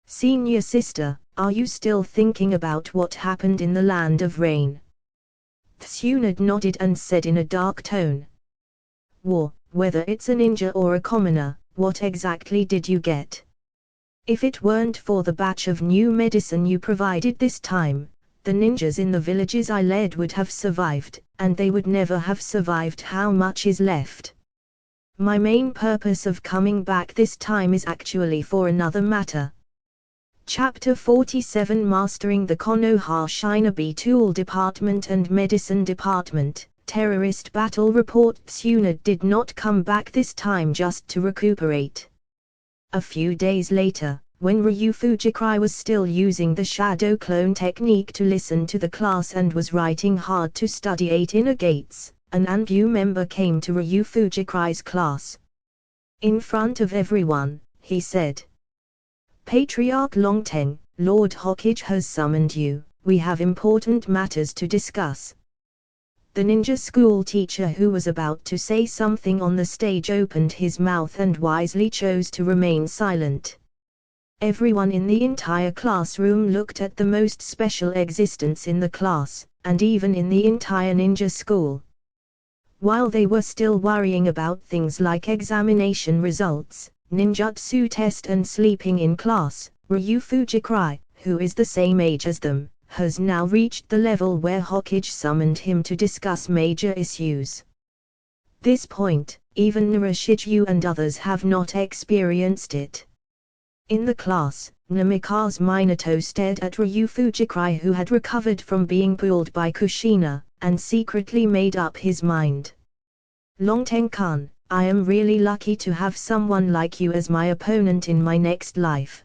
"Senior sister, are you still thinking about what happened in the land of rain?" Tsunade nodded and said in a dark tone. "War, whether it's a ninja or a commoner, what exactly did you get? If it weren't for the batch of new medicine you provided this time, the ninjas in the villages I led would have survived, and they would never have survived. How much is left? My main purpose of coming back this time is actually for another matter." Chapter 47 Mastering the Konoha Shinobi Tool Department and Medicine Department, Terrorist Battle Report. Tsunade did not come back this time just to recuperate. A few days later, when Ryu Fujikrai was still using the shadow clone technique to listen to the class and was writing hard to study 8 inner gates, an ANBU member came to Ryu Fujikrai's class. In front of everyone, he said, "Patriarch Longteng, Lord Hokage has summoned you. We have important matters to discuss." The ninja school teacher who was about to say something on the stage opened his mouth and wisely chose to remain silent. Everyone in the entire classroom looked at the most special existence in the class, and even in the entire ninja school. While they were still worrying about things like examination results, ninjutsu test and sleeping in class, Ryu Fujikrai, who is the same age as them, has now reached the level where Hokage summoned him to discuss major issues. This point, even Narashiju and others have not experienced it. In the class, Namikaze Minato stared at Ryu Fujikrai, who had recovered from being pulled by Kushina, and secretly made up his mind. "Longteng-kun, I am really lucky to have someone like you as my opponent in my next life.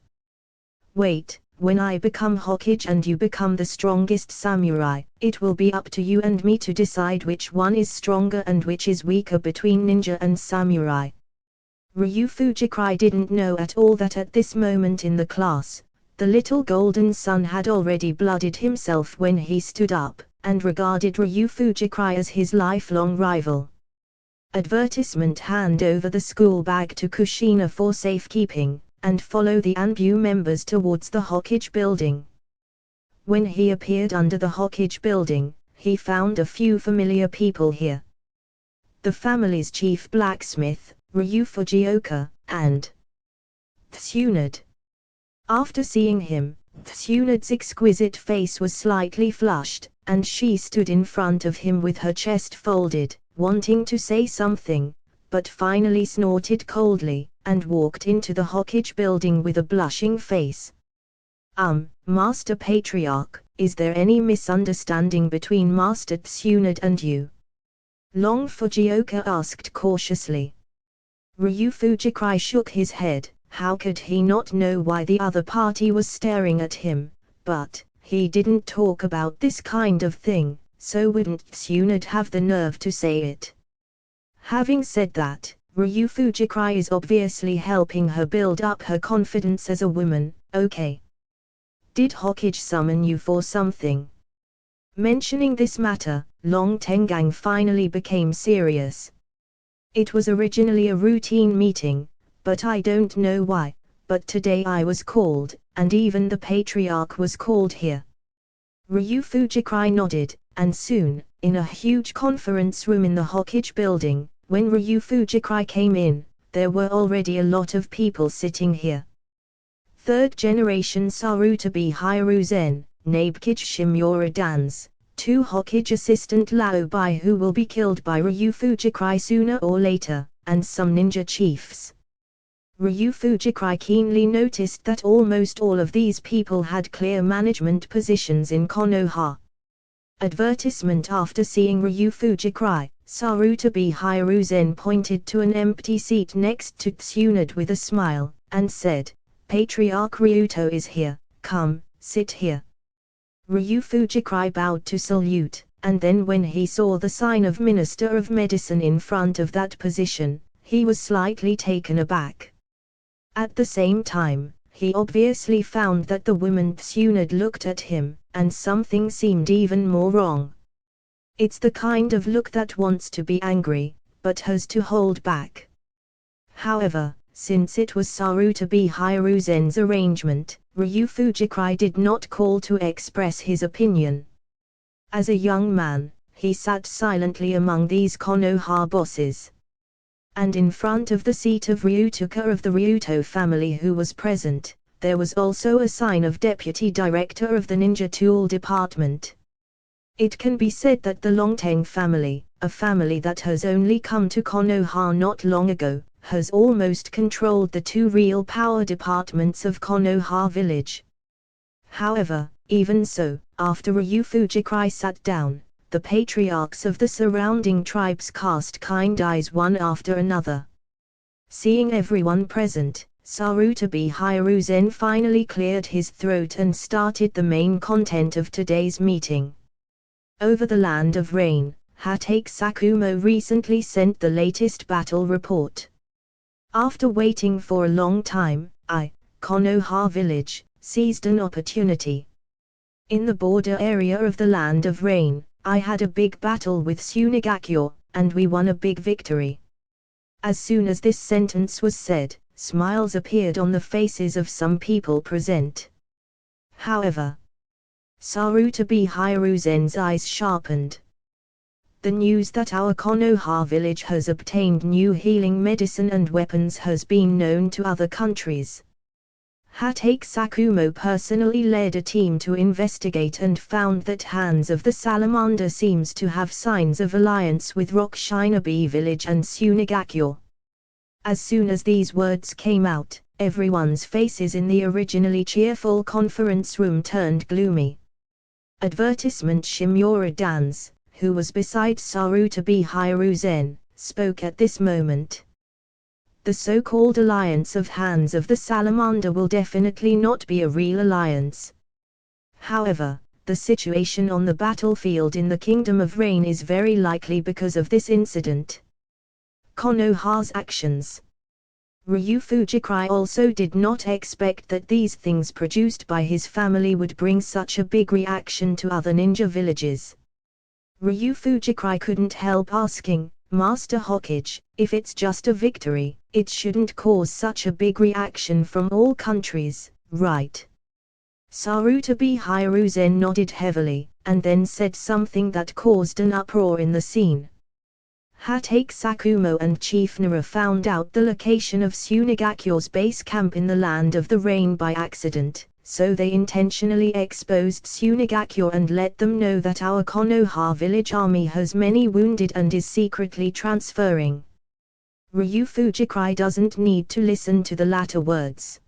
Wait, when I become Hokage and you become the strongest samurai, it will be up to you and me to decide which one is stronger and which is weaker between ninja and samurai." Ryu Fujikrai didn't know at all that at this moment in the class, the little golden sun had already blooded himself when he stood up, and regarded Ryu Fujikrai as his lifelong rival. Advertisement: hand over the school bag to Kushina for safekeeping, and follow the ANBU members towards the Hokage building. When he appeared under the Hokage building, he found a few familiar people here. The family's chief blacksmith, Ryu Fujioka, and Tsunade. After seeing him, Tsunade's exquisite face was slightly flushed, and she stood in front of him with her chest folded, wanting to say something, but finally snorted coldly, and walked into the Hokage building with a blushing face. Master Patriarch, is there any misunderstanding between Master Tsunade and you?" Long Fujioka asked cautiously. Ryu Fujikrai shook his head. How could he not know why the other party was staring at him? But he didn't talk about this kind of thing, so wouldn't Tsunade have the nerve to say it? Having said that, Ryu Fujikrai is obviously helping her build up her confidence as a woman. "Okay. Did Hokage summon you for something?" Mentioning this matter, Long Tengang finally became serious. "It was originally a routine meeting, but I don't know why, but today I was called, and even the Patriarch was called here." Ryu Fujikrai nodded, and soon, in a huge conference room in the Hokage building, when Ryu Fujikrai came in, there were already a lot of people sitting here. Third generation Sarutabi Hiruzen, Nabekage Shimura Dans, 2 Hokage assistant Lao Bai who will be killed by Ryu Fujikrai sooner or later, and some ninja chiefs. Ryu Fujikrai keenly noticed that almost all of these people had clear management positions in Konoha. Advertisement: after seeing Ryu Fujikrai, Sarutabi Hiruzen pointed to an empty seat next to Tsunade with a smile, and said, "Patriarch Ryuto is here, come, sit here." Ryu Fujikrai bowed to salute, and then when he saw the sign of Minister of Medicine in front of that position, he was slightly taken aback. At the same time, he obviously found that the woman Tsunade looked at him, and something seemed even more wrong. It's the kind of look that wants to be angry, but has to hold back. However, since it was Sarutabi Hiruzen's arrangement, Ryu Fujikrai did not call to express his opinion. As a young man, he sat silently among these Konoha bosses. And in front of the seat of Ryutuka of the Ryuto family who was present, there was also a sign of Deputy Director of the Ninja Tool Department. It can be said that the Longteng family, a family that has only come to Konoha not long ago, has almost controlled the two real power departments of Konoha village. However, even so, after Ryu Fujikrai sat down, the patriarchs of the surrounding tribes cast kind eyes one after another. Seeing everyone present, Sarutabi Hiruzen finally cleared his throat and started the main content of today's meeting. Over the land of rain, Hatake Sakumo recently sent the latest battle report. After waiting for a long time, Konoha village, seized an opportunity. In the border area of the land of rain, I had a big battle with Tsunegakyo, and we won a big victory. As soon as this sentence was said, smiles appeared on the faces of some people present. However, Sarutabi Hiruzen's eyes sharpened. The news that our Konoha village has obtained new healing medicine and weapons has been known to other countries. Hatake Sakumo personally led a team to investigate and found that Hands of the Salamander seems to have signs of alliance with Rock Shinobi village and Tsunegakyo. As soon as these words came out, everyone's faces in the originally cheerful conference room turned gloomy. Advertisement Shimura Dans, who was beside Sarutabi Hiruzen, spoke at this moment. The so-called alliance of Hands of the Salamander will definitely not be a real alliance. However, the situation on the battlefield in the Kingdom of Rain is very likely because of this incident. Konoha's actions. Ryu Fujikrai also did not expect that these things produced by his family would bring such a big reaction to other ninja villages. Ryu Fujikrai couldn't help asking, Master Hokage, if it's just a victory, it shouldn't cause such a big reaction from all countries, right? Sarutabi Hiruzen nodded heavily, and then said something that caused an uproar in the scene. Hatake Sakumo and Chief Nara found out the location of Tsunegakyo's base camp in the Land of the Rain by accident, so they intentionally exposed Tsunegakyo and let them know that our Konoha village army has many wounded and is secretly transferring. Ryu Fujikrai doesn't need to listen to the latter words.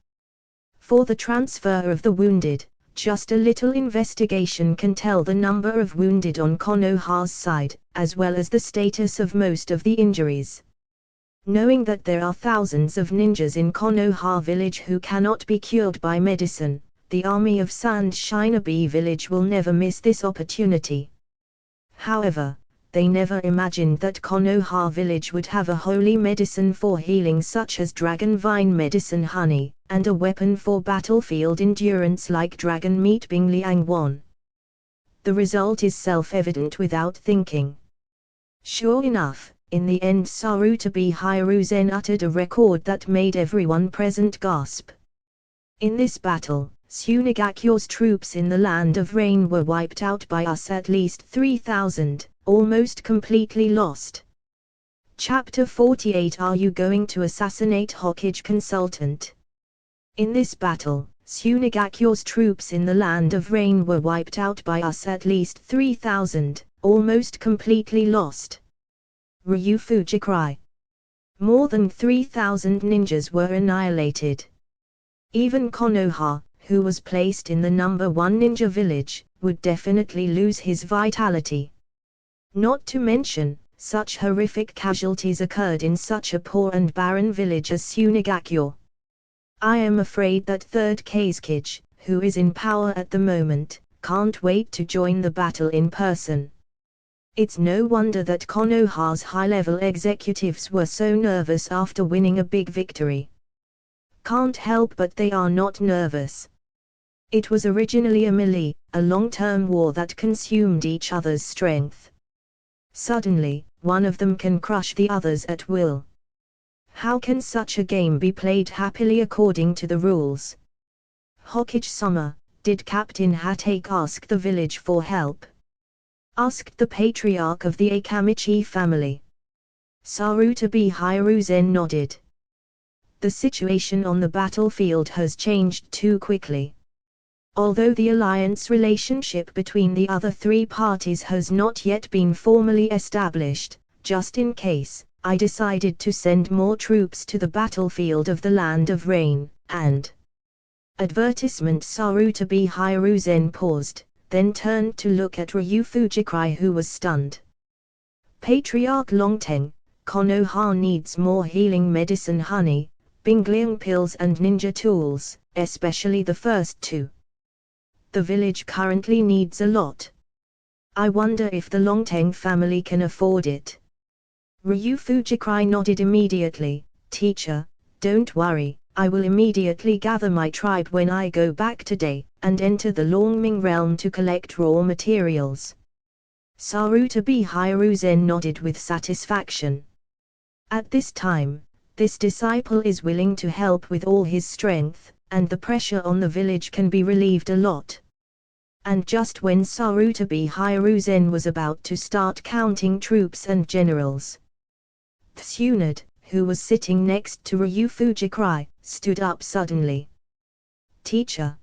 For the transfer of the wounded, just a little investigation can tell the number of wounded on Konoha's side, as well as the status of most of the injuries. Knowing that there are thousands of ninjas in Konoha village who cannot be cured by medicine, the army of Sand Shinobi village will never miss this opportunity. However, they never imagined that Konoha village would have a holy medicine for healing such as dragon vine medicine honey, and a weapon for battlefield endurance like dragon meat Bing Liang Wan. The result is self-evident without thinking. Sure enough, in the end Sarutabi Hiruzen uttered a record that made everyone present gasp. In this battle, Tsunegakyo's troops in the Land of Rain were wiped out by us, at least 3,000, almost completely lost. Chapter 48. Are you going to assassinate Hokage Consultant? In this battle, Tsunegakyo's troops in the Land of Rain were wiped out by us, at least 3,000, almost completely lost. Ryu Fujikrai. More than 3,000 ninjas were annihilated. Even Konoha, who was placed in the number 1 ninja village, would definitely lose his vitality. Not to mention, such horrific casualties occurred in such a poor and barren village as Tsunegakyo. I am afraid that 3rd Kazekage, who is in power at the moment, can't wait to join the battle in person. It's no wonder that Konoha's high-level executives were so nervous after winning a big victory. Can't help but they are not nervous. It was originally a melee, a long-term war that consumed each other's strength. Suddenly, one of them can crush the others at will. How can such a game be played happily according to the rules? Hokage-sama, did Captain Hatake ask the village for help? Asked the patriarch of the Akamichi family. Sarutabi Hiruzen nodded. The situation on the battlefield has changed too quickly. Although the alliance relationship between the other three parties has not yet been formally established, just in case, I decided to send more troops to the battlefield of the Land of Rain, and advertisement. Sarutabi Hiruzen paused, then turned to look at Ryu Fujikrai, who was stunned. Patriarch Longteng, Konoha needs more healing medicine, honey, Bingliang pills and ninja tools, especially the first two. The village currently needs a lot. I wonder if the Longteng family can afford it. Ryu Fujikrai nodded immediately. Teacher, don't worry, I will immediately gather my tribe when I go back today, and enter the Longming realm to collect raw materials. Sarutabi Hiruzen nodded with satisfaction. At this time, this disciple is willing to help with all his strength, and the pressure on the village can be relieved a lot. And just when Sarutabi Hiruzen was about to start counting troops and generals, Tsunade, who was sitting next to Ryu Fujikrai, stood up suddenly. Teacher,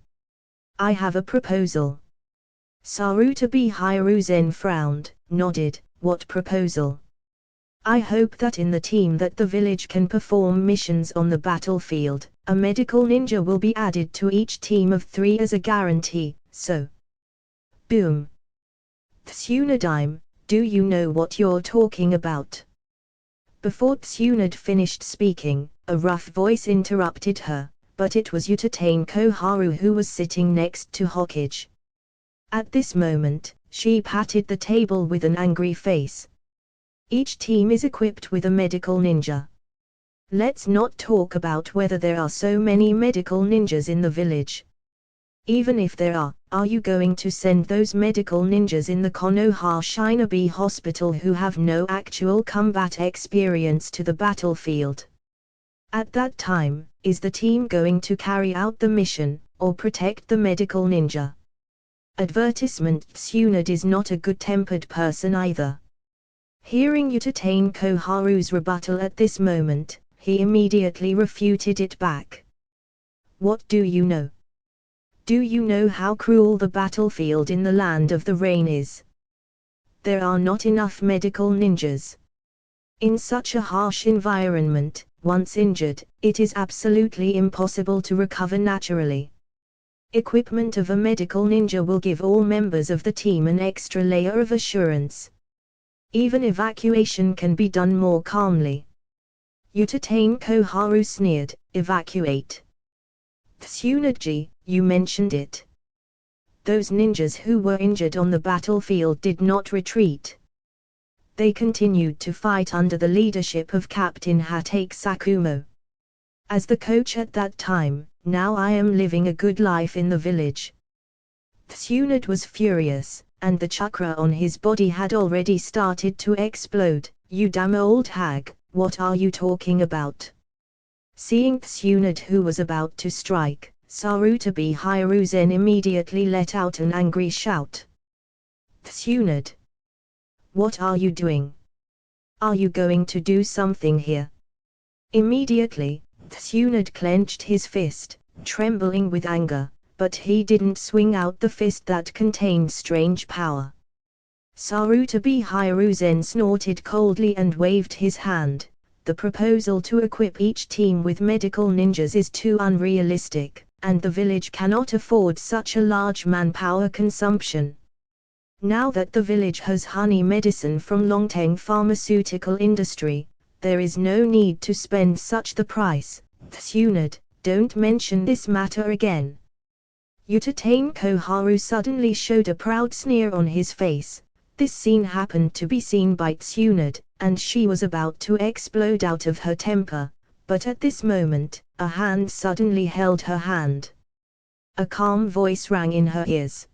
I have a proposal. Sarutabi Hiruzen frowned, nodded. What proposal? I hope that in the team that the village can perform missions on the battlefield, a medical ninja will be added to each team of 3 as a guarantee, so. Boom. Tsunade, do you know what you're talking about? Before Tsunade finished speaking, a rough voice interrupted her, but it was Utatane Koharu who was sitting next to Hokage. At this moment, she patted the table with an angry face. Each team is equipped with a medical ninja. Let's not talk about whether there are so many medical ninjas in the village. Even if there are you going to send those medical ninjas in the Konoha Shinobi Hospital who have no actual combat experience to the battlefield? At that time, is the team going to carry out the mission, or protect the medical ninja? Advertisement. Tsunade is not a good-tempered person either. Hearing Utatane Koharu's rebuttal at this moment, he immediately refuted it back. What do you know? Do you know how cruel the battlefield in the Land of the Rain is? There are not enough medical ninjas. In such a harsh environment, once injured, it is absolutely impossible to recover naturally. Equipment of a medical ninja will give all members of the team an extra layer of assurance. Even evacuation can be done more calmly. Utatane Koharu sneered. Evacuate? Tsunade, you mentioned it. Those ninjas who were injured on the battlefield did not retreat. They continued to fight under the leadership of Captain Hatake Sakumo. As the coach at that time, now I am living a good life in the village. Tsunade was furious, and the chakra on his body had already started to explode. You damn old hag, what are you talking about? Seeing Tsunade who was about to strike, Sarutabi Hiruzen immediately let out an angry shout. Tsunade! What are you doing? Are you going to do something here? Immediately, Tsunade clenched his fist, trembling with anger, but he didn't swing out the fist that contained strange power. Sarutabi Hiruzen snorted coldly and waved his hand. The proposal to equip each team with medical ninjas is too unrealistic, and the village cannot afford such a large manpower consumption. Now that the village has honey medicine from Longteng pharmaceutical industry, there is no need to spend such the price. Tsunade, don't mention this matter again. Utatane Koharu suddenly showed a proud sneer on his face. This scene happened to be seen by Tsunade, and she was about to explode out of her temper, but at this moment, a hand suddenly held her hand. A calm voice rang in her ears.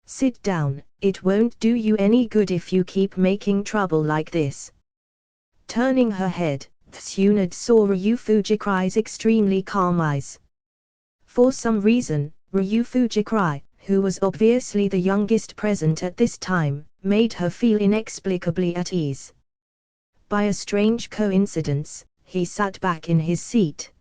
Sit down, it won't do you any good if you keep making trouble like this. Turning her head, Tsunade saw Ryu Fujikai's extremely calm eyes. For some reason, Ryu Fujikai, who was obviously the youngest present at this time, made her feel inexplicably at ease. By a strange coincidence, he sat back in his seat.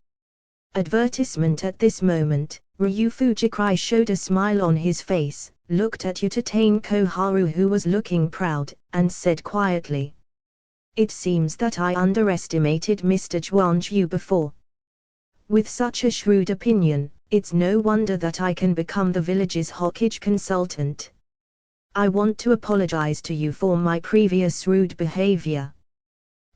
Advertisement at this moment, Ryu Fujikai showed a smile on his face, looked at Yutatane Koharu who was looking proud, and said quietly, "It seems that I underestimated Mr. Juanju before. With such a shrewd opinion, it's no wonder that I can become the village's Hokage consultant. I want to apologize to you for my previous rude behavior."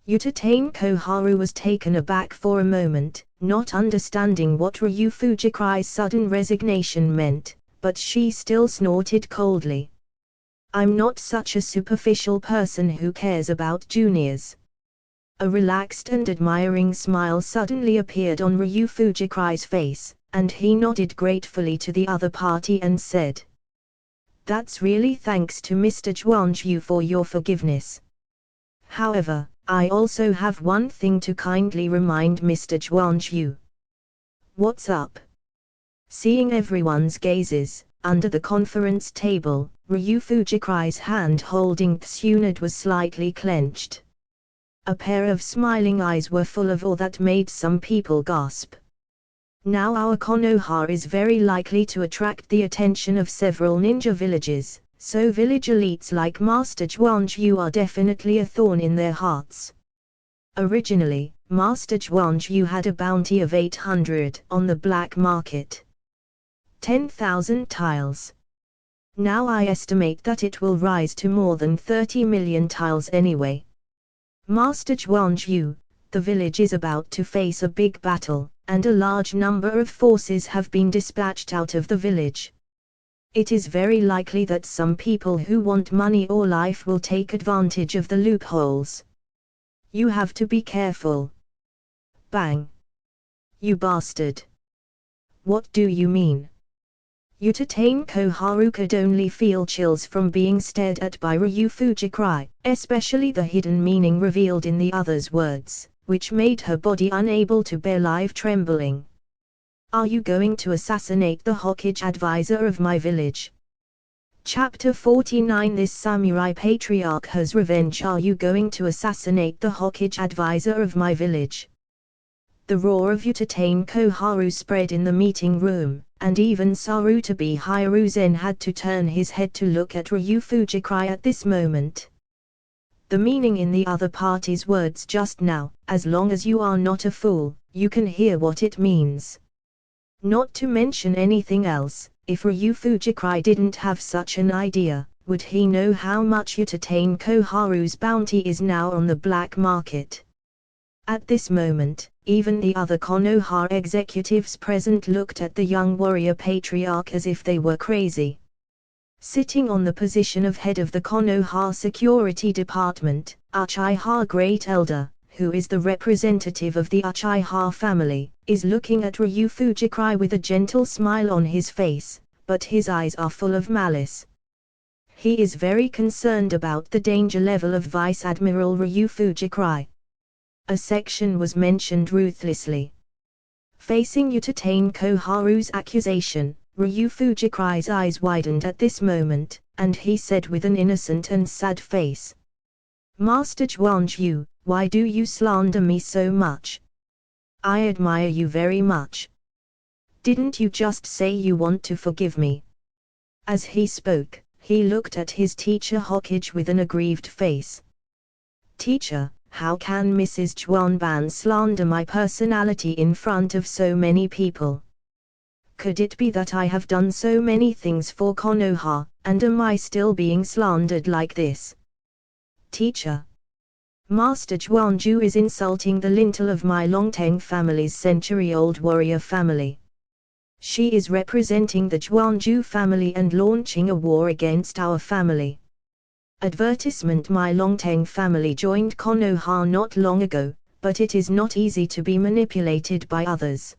Yutatane Koharu was taken aback for a moment, not understanding what Ryu Fujikai's sudden resignation meant, but she still snorted coldly. "I'm not such a superficial person who cares about juniors." A relaxed and admiring smile suddenly appeared on Ryu Fujikai's face, and he nodded gratefully to the other party and said, "That's really thanks to Mr. Juanju for your forgiveness. However, I also have one thing to kindly remind Mr. Juanju." "What's up?" Seeing everyone's gazes, under the conference table, Ryu Fujikai's hand holding Tsunade was slightly clenched. A pair of smiling eyes were full of awe that made some people gasp. "Now our Konoha is very likely to attract the attention of several ninja villages, so village elites like Master Juanju are definitely a thorn in their hearts. Originally, Master Juanju had a bounty of 800 on the black market. 10,000 tiles. Now I estimate that it will rise to more than 30 million tiles anyway. Master Juanju, the village is about to face a big battle, and a large number of forces have been dispatched out of the village. It is very likely that some people who want money or life will take advantage of the loopholes. You have to be careful." Bang! "You bastard! What do you mean?" Yutatane Koharu could only feel chills from being stared at by Ryu Fujikai, especially the hidden meaning revealed in the other's words, which made her body unable to bear live trembling. "Are you going to assassinate the Hokage advisor of my village?" Chapter 49 This samurai patriarch has revenge. "Are you going to assassinate the Hokage advisor of my village?" The roar of Yutatane Koharu spread in the meeting room, and even Sarutobi Hiruzen had to turn his head to look at Ryu Fujikai at this moment. The meaning in the other party's words just now, "As long as you are not a fool, you can hear what it means." Not to mention anything else, if Ryu Fujikai didn't have such an idea, would he know how much Yutatane Koharu's bounty is now on the black market? At this moment, even the other Konoha executives present looked at the young warrior patriarch as if they were crazy. Sitting on the position of head of the Konoha Security Department, Uchiha Great Elder, who is the representative of the Uchiha family, is looking at Ryu Fujikai with a gentle smile on his face, but his eyes are full of malice. He is very concerned about the danger level of Vice Admiral Ryu Fujikai. A section was mentioned ruthlessly. Facing Yutatane Koharu's accusation, Ryu Fujikai's eyes widened at this moment, and he said with an innocent and sad face, "Master Juanju, why do you slander me so much? I admire you very much. Didn't you just say you want to forgive me?" As he spoke, he looked at his teacher Hokage with an aggrieved face. "Teacher, how can Mrs. Juanban slander my personality in front of so many people? Could it be that I have done so many things for Konoha, and am I still being slandered like this? Teacher, Master Juanju is insulting the lintel of my Longteng family's century-old warrior family. She is representing the Juanju family and launching a war against our family. Advertisement: my Longteng family joined Konoha not long ago, but it is not easy to be manipulated by others.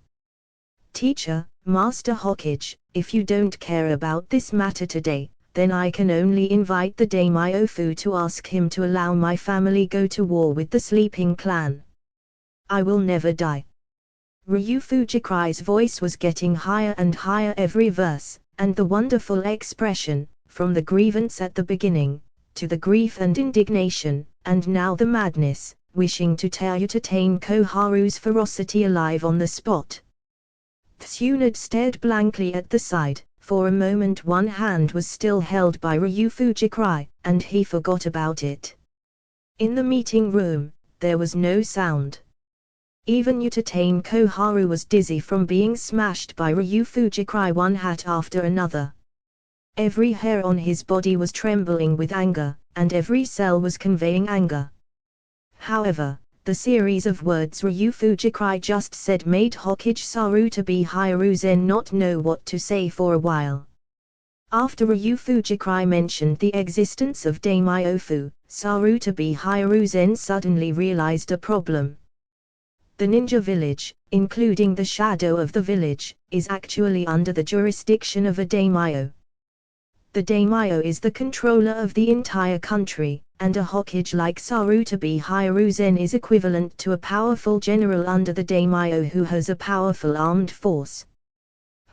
Teacher, Master Hokage, if you don't care about this matter today, then I can only invite the Daimyo Fu to ask him to allow my family go to war with the sleeping clan." I will never die. Ryu Fujikai's voice was getting higher and higher every verse, and the wonderful expression, from the grievance at the beginning, to the grief and indignation, and now the madness, wishing to tear Yutatane Koharu's ferocity alive on the spot. Tsunade stared blankly at the side. For a moment one hand was still held by Ryu Fujikai, and he forgot about it. In the meeting room, there was no sound. Even Yutatane Koharu was dizzy from being smashed by Ryu Fujikai one hat after another. Every hair on his body was trembling with anger, and every cell was conveying anger. However, the series of words Ryu Fujikai just said made Hokage Sarutabi Hiruzen not know what to say for a while. After Ryu Fujikai mentioned the existence of Daimyofu, Sarutabi Hiruzen suddenly realized a problem. The ninja village, including the shadow of the village, is actually under the jurisdiction of a daimyo. The daimyo is the controller of the entire country, and a Hokage like Sarutabi Hiruzen is equivalent to a powerful general under the daimyo who has a powerful armed force.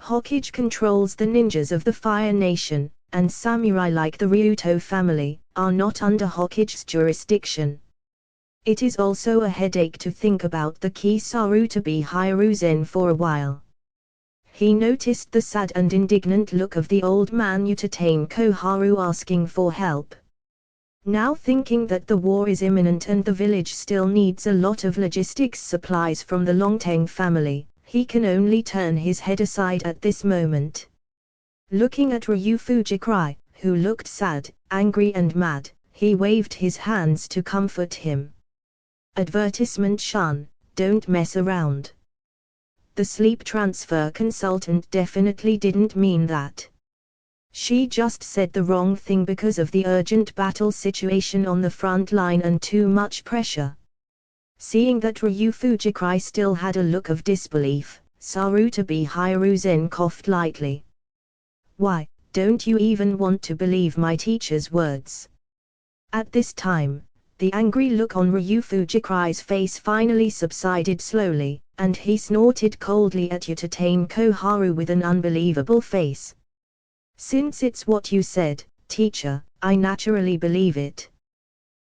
Hokage controls the ninjas of the Fire Nation, and samurai like the Ryuto family, are not under Hokage's jurisdiction. It is also a headache to think about the key Sarutabi Hiruzen for a while. He noticed the sad and indignant look of the old man Yutatane Koharu asking for help. Now thinking that the war is imminent and the village still needs a lot of logistics supplies from the Longteng family, he can only turn his head aside at this moment. Looking at Ryu Fujikai, who looked sad, angry and mad, he waved his hands to comfort him. Advertisement Shun, don't mess around. The sleep transfer consultant definitely didn't mean that. She just said the wrong thing because of the urgent battle situation on the front line and too much pressure. Seeing that Ryu Fujikai still had a look of disbelief, Sarutabi Hiruzen coughed lightly. Why, don't you even want to believe my teacher's words? At this time, the angry look on Ryu Fujikai's face finally subsided slowly, and he snorted coldly at Yutatane Koharu with an unbelievable face. Since it's what you said, teacher, I naturally believe it.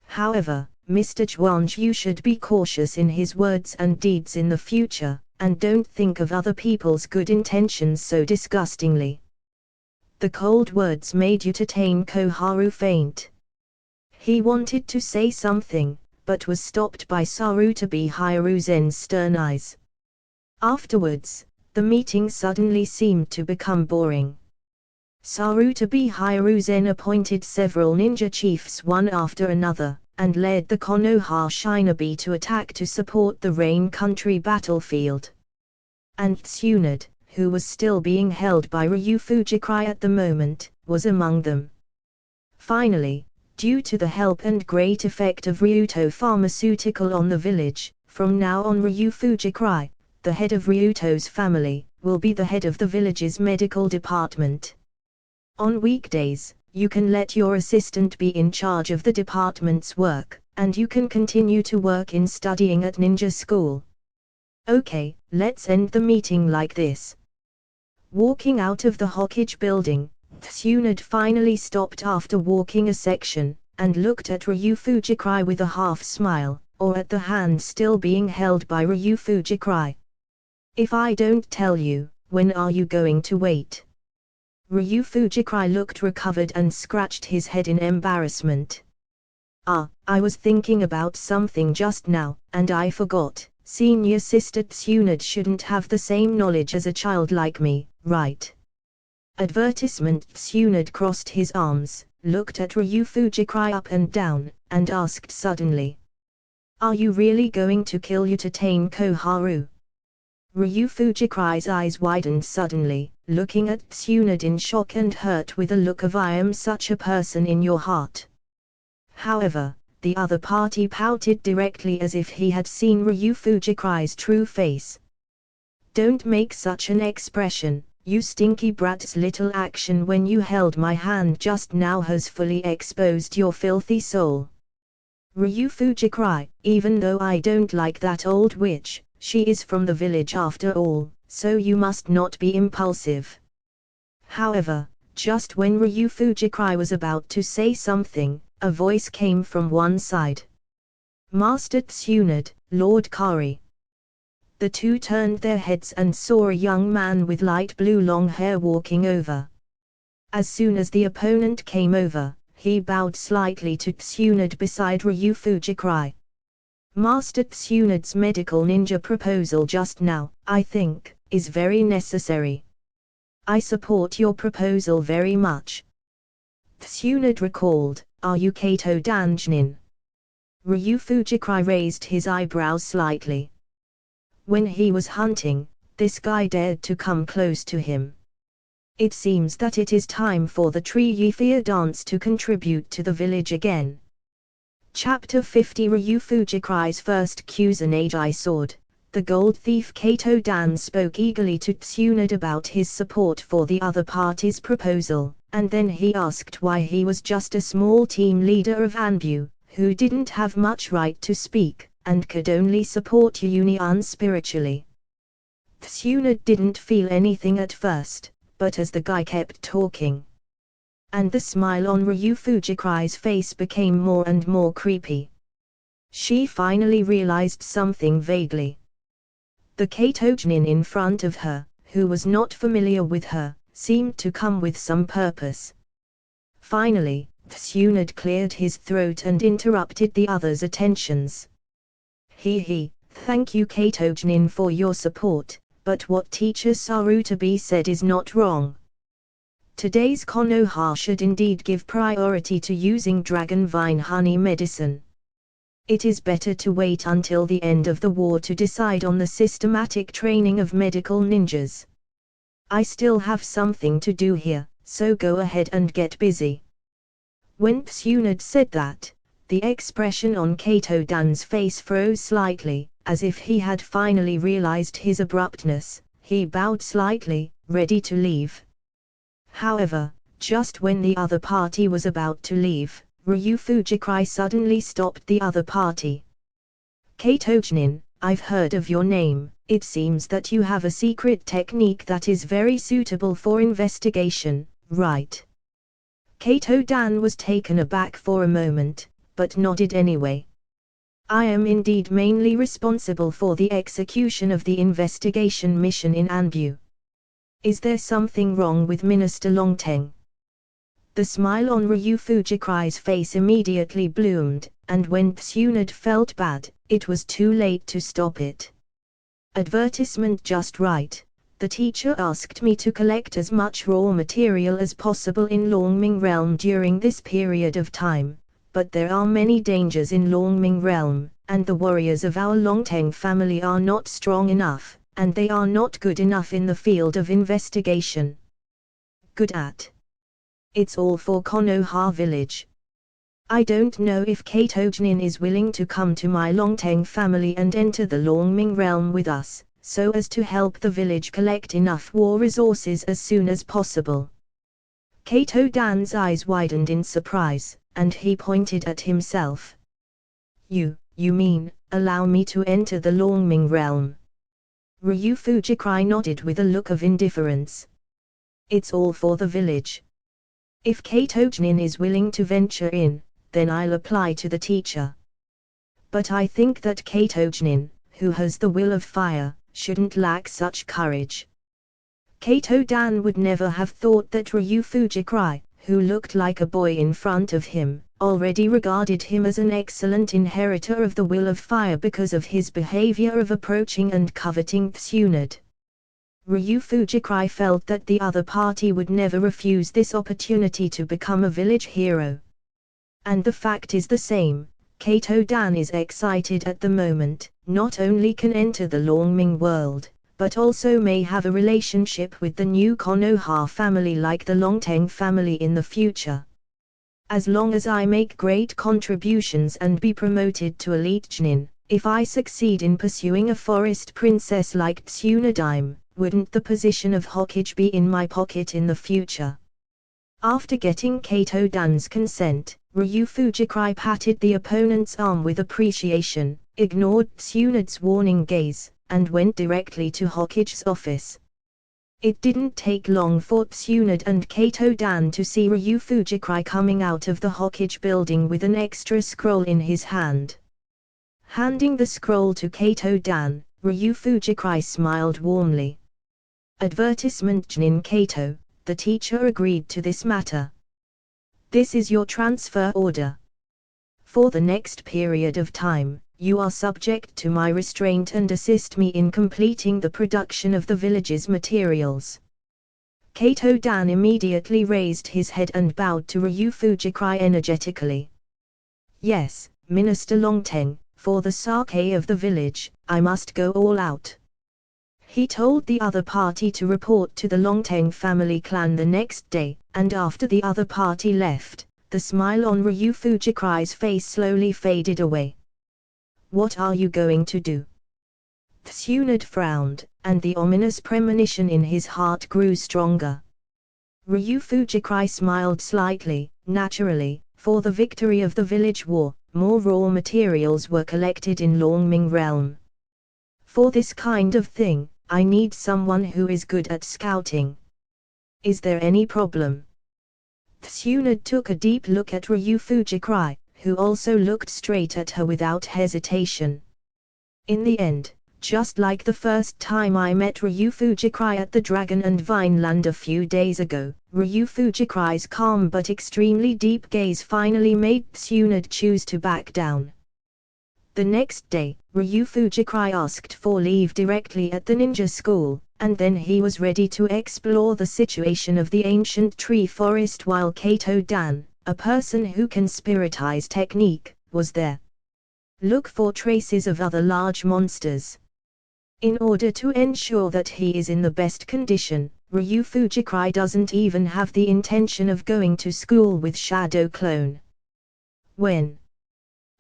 However, Mr. Zhuangzi, you should be cautious in his words and deeds in the future, and don't think of other people's good intentions so disgustingly. The cold words made Yutatane Koharu faint. He wanted to say something, but was stopped by Sarutabi Hiruzen's stern eyes. Afterwards, the meeting suddenly seemed to become boring. Sarutabi Hiruzen appointed several ninja chiefs one after another, and led the Konoha shinobi to attack to support the Rain Country battlefield. And Tsunade, who was still being held by Ryu Fujikai at the moment, was among them. Finally, due to the help and great effect of Ryuto Pharmaceutical on the village, from now on Ryu Fujikai, the head of Ryuto's family, will be the head of the village's medical department. On weekdays, you can let your assistant be in charge of the department's work, and you can continue to work in studying at ninja school. Okay, let's end the meeting like this. Walking out of the Hokage building, Tsunade finally stopped after walking a section, and looked at Ryu Fujikai with a half smile, or at the hand still being held by Ryu Fujikai. If I don't tell you, when are you going to wait? Ryu Fujikai looked recovered and scratched his head in embarrassment. I was thinking about something just now, and I forgot. Senior sister Tsunade shouldn't have the same knowledge as a child like me, right? Advertisement. Tsunade crossed his arms, looked at Ryu Fujikai up and down, and asked suddenly. Are you really going to kill Yutatane Koharu? Ryu Fujikai's eyes widened suddenly, looking at Tsunade in shock and hurt with a look of I am such a person in your heart. However, the other party pouted directly as if he had seen Ryu Fujikai's true face. Don't make such an expression. You stinky brat's little action when you held my hand just now has fully exposed your filthy soul. Ryu Fujikrai, even though I don't like that old witch, she is from the village after all, so you must not be impulsive. However, just when Ryu Fujikrai was about to say something, a voice came from one side. Master Tsunade, Lord Kari. The two turned their heads and saw a young man with light blue long hair walking over. As soon as the opponent came over, he bowed slightly to Tsunade beside Ryu Fujikrai. Master Tsunade's medical ninja proposal just now, I think, is very necessary. I support your proposal very much. Tsunade recalled, are you Kato Danjnin? Ryu Fujikrai raised his eyebrows slightly. When he was hunting, this guy dared to come close to him. It seems that it is time for the Tree Yifia dance to contribute to the village again. Chapter 50 Ryu Fujikrai's first Kusanagi sword. The gold thief Kato Dan spoke eagerly to Tsunade about his support for the other party's proposal, and then he asked why he was just a small team leader of Anbu, who didn't have much right to speak, and could only support Union spiritually. Tsunade didn't feel anything at first, but as the guy kept talking, and the smile on Ryu Fujikrai's face became more and more creepy, she finally realized something vaguely. The Kato Jnin in front of her, who was not familiar with her, seemed to come with some purpose. Finally, Tsunade cleared his throat and interrupted the others' attentions. Thank you Kato Jnin for your support, but what teacher Sarutabi said is not wrong. Today's Konoha should indeed give priority to using dragon vine honey medicine. It is better to wait until the end of the war to decide on the systematic training of medical ninjas. I still have something to do here, so go ahead and get busy. When Tsunade said that, the expression on Kato Dan's face froze slightly, as if he had finally realized his abruptness. He bowed slightly, ready to leave. However, just when the other party was about to leave, Ryu Fujikrai suddenly stopped the other party. Kato Jnin, I've heard of your name. It seems that you have a secret technique that is very suitable for investigation, right? Kato Dan was taken aback for a moment, but nodded anyway. I am indeed mainly responsible for the execution of the investigation mission in Anbu. Is there something wrong with Minister Longteng? The smile on Ryu Fujikrai's face immediately bloomed, and when Tsunade felt bad, it was too late to stop it. Advertisement just right. The teacher asked me to collect as much raw material as possible in Longming Realm during this period of time, but there are many dangers in Longming Realm, and the warriors of our Longteng family are not strong enough, and they are not good enough in the field of investigation. Good at. It's all for Konoha village. I don't know if Kato Jnin is willing to come to my Longteng family and enter the Longming Realm with us, so as to help the village collect enough war resources as soon as possible. Kato Dan's eyes widened in surprise, and he pointed at himself. You mean, allow me to enter the Longming Realm? Ryu Fujikrai nodded with a look of indifference. It's all for the village. If Kato Jnin is willing to venture in, then I'll apply to the teacher. But I think that Kato Jnin, who has the will of fire, shouldn't lack such courage. Kato Dan would never have thought that Ryu Fujikrai, who looked like a boy in front of him, already regarded him as an excellent inheritor of the will of fire because of his behavior of approaching and coveting Tsunade. Ryu Fujikrai felt that the other party would never refuse this opportunity to become a village hero. And the fact is the same. Kato Dan is excited at the moment, not only can enter the Longming world, but also may have a relationship with the new Konoha family like the Longteng family in the future. As long as I make great contributions and be promoted to elite Jnin, if I succeed in pursuing a forest princess like Tsunade, wouldn't the position of Hokage be in my pocket in the future? After getting Kato Dan's consent, Ryu Fujikrai patted the opponent's arm with appreciation, ignored Tsunad's warning gaze, and went directly to Hokage's office. It didn't take long for Tsunade and Kato Dan to see Ryu Fujikrai coming out of the Hokage building with an extra scroll in his hand. Handing the scroll to Kato Dan, Ryu Fujikrai smiled warmly. Advertisement: Jnin Kato, the teacher agreed to this matter. This is your transfer order. For the next period of time, you are subject to my restraint and assist me in completing the production of the village's materials. Kato Dan immediately raised his head and bowed to Ryu Fujikrai energetically. Yes, Minister Longteng, for the sake of the village, I must go all out. He told the other party to report to the Longteng family clan the next day, and after the other party left, the smile on Ryu Fujikrai's face slowly faded away. What are you going to do? Tsunade frowned, and the ominous premonition in his heart grew stronger. Ryu Fujikrai smiled slightly. Naturally, for the victory of the village war, more raw materials were collected in Longming Realm. For this kind of thing, I need someone who is good at scouting. Is there any problem? Tsunade took a deep look at Ryu Fujikrai, who also looked straight at her without hesitation. In the end, just like the first time I met Ryu Fujikrai at the Dragon and Vine Land a few days ago, Ryu Fujikrai's calm but extremely deep gaze finally made Tsunade choose to back down. The next day, Ryu Fujikrai asked for leave directly at the ninja school, and then he was ready to explore the situation of the ancient tree forest while Kato Dan, a person who can spiritize technique, was there. Look for traces of other large monsters. In order to ensure that he is in the best condition, Ryu Fujikrai doesn't even have the intention of going to school with Shadow Clone. When?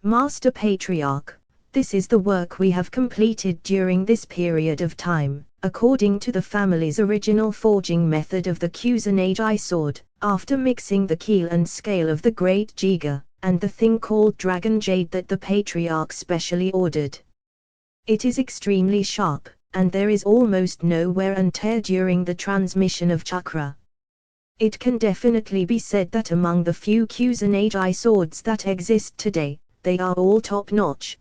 Master Patriarch, this is the work we have completed during this period of time, according to the family's original forging method of the Kusanagi sword, after mixing the keel and scale of the Great Jiga, and the thing called Dragon Jade that the Patriarch specially ordered. It is extremely sharp, and there is almost no wear and tear during the transmission of chakra. It can definitely be said that among the few Kusanagi swords that exist today, they are all top-notch.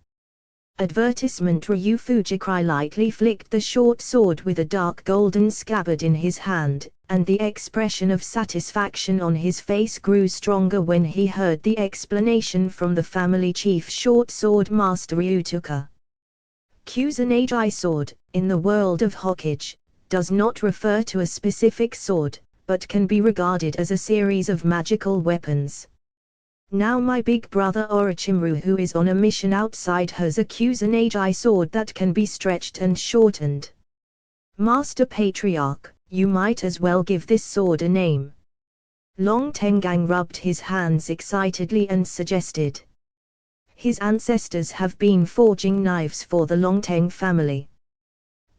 Advertisement: Ryu Fujikrai lightly flicked the short sword with a dark golden scabbard in his hand, and the expression of satisfaction on his face grew stronger when he heard the explanation from the family chief short sword master Ryutuka. Kusanagi sword, in the world of Hokage, does not refer to a specific sword, but can be regarded as a series of magical weapons. Now my big brother Orochimaru, who is on a mission outside, has a Kusanagi sword that can be stretched and shortened. Master Patriarch, you might as well give this sword a name. Long Tengang rubbed his hands excitedly and suggested. His ancestors have been forging knives for the Longteng family.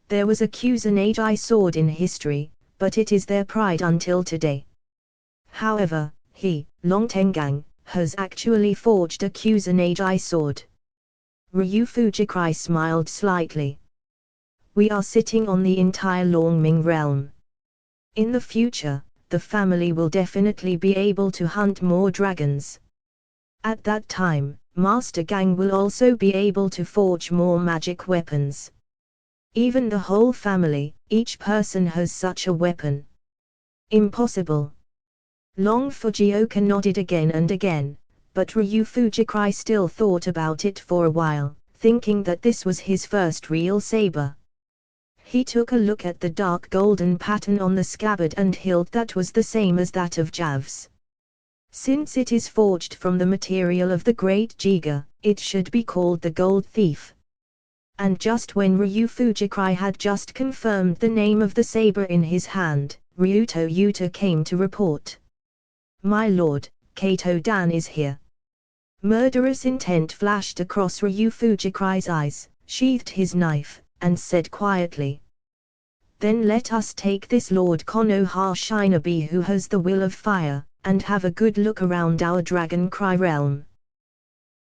There was a Kusanagi sword in history, but it is their pride until today. However, he, Long Tengang, has actually forged a Kusanagi sword. Ryu Fujikrai smiled slightly. We are sitting on the entire Longming realm. In the future, the family will definitely be able to hunt more dragons. At that time, Master Gang will also be able to forge more magic weapons. Even the whole family, each person has such a weapon. Impossible. Long Fujioka nodded again and again, but Ryu Fujikrai still thought about it for a while, thinking that this was his first real saber. He took a look at the dark golden pattern on the scabbard and hilt that was the same as that of Jav's. Since it is forged from the material of the Great Jiga, it should be called the Gold Thief. And just when Ryu Fujikrai had just confirmed the name of the saber in his hand, Ryuto Yuta came to report. My lord, Kato Dan is here. Murderous intent flashed across Ryu Fujikrai's eyes, sheathed his knife, and said quietly. Then let us take this Lord Konoha Shinobi, who has the will of fire, and have a good look around our Dragon Cry realm.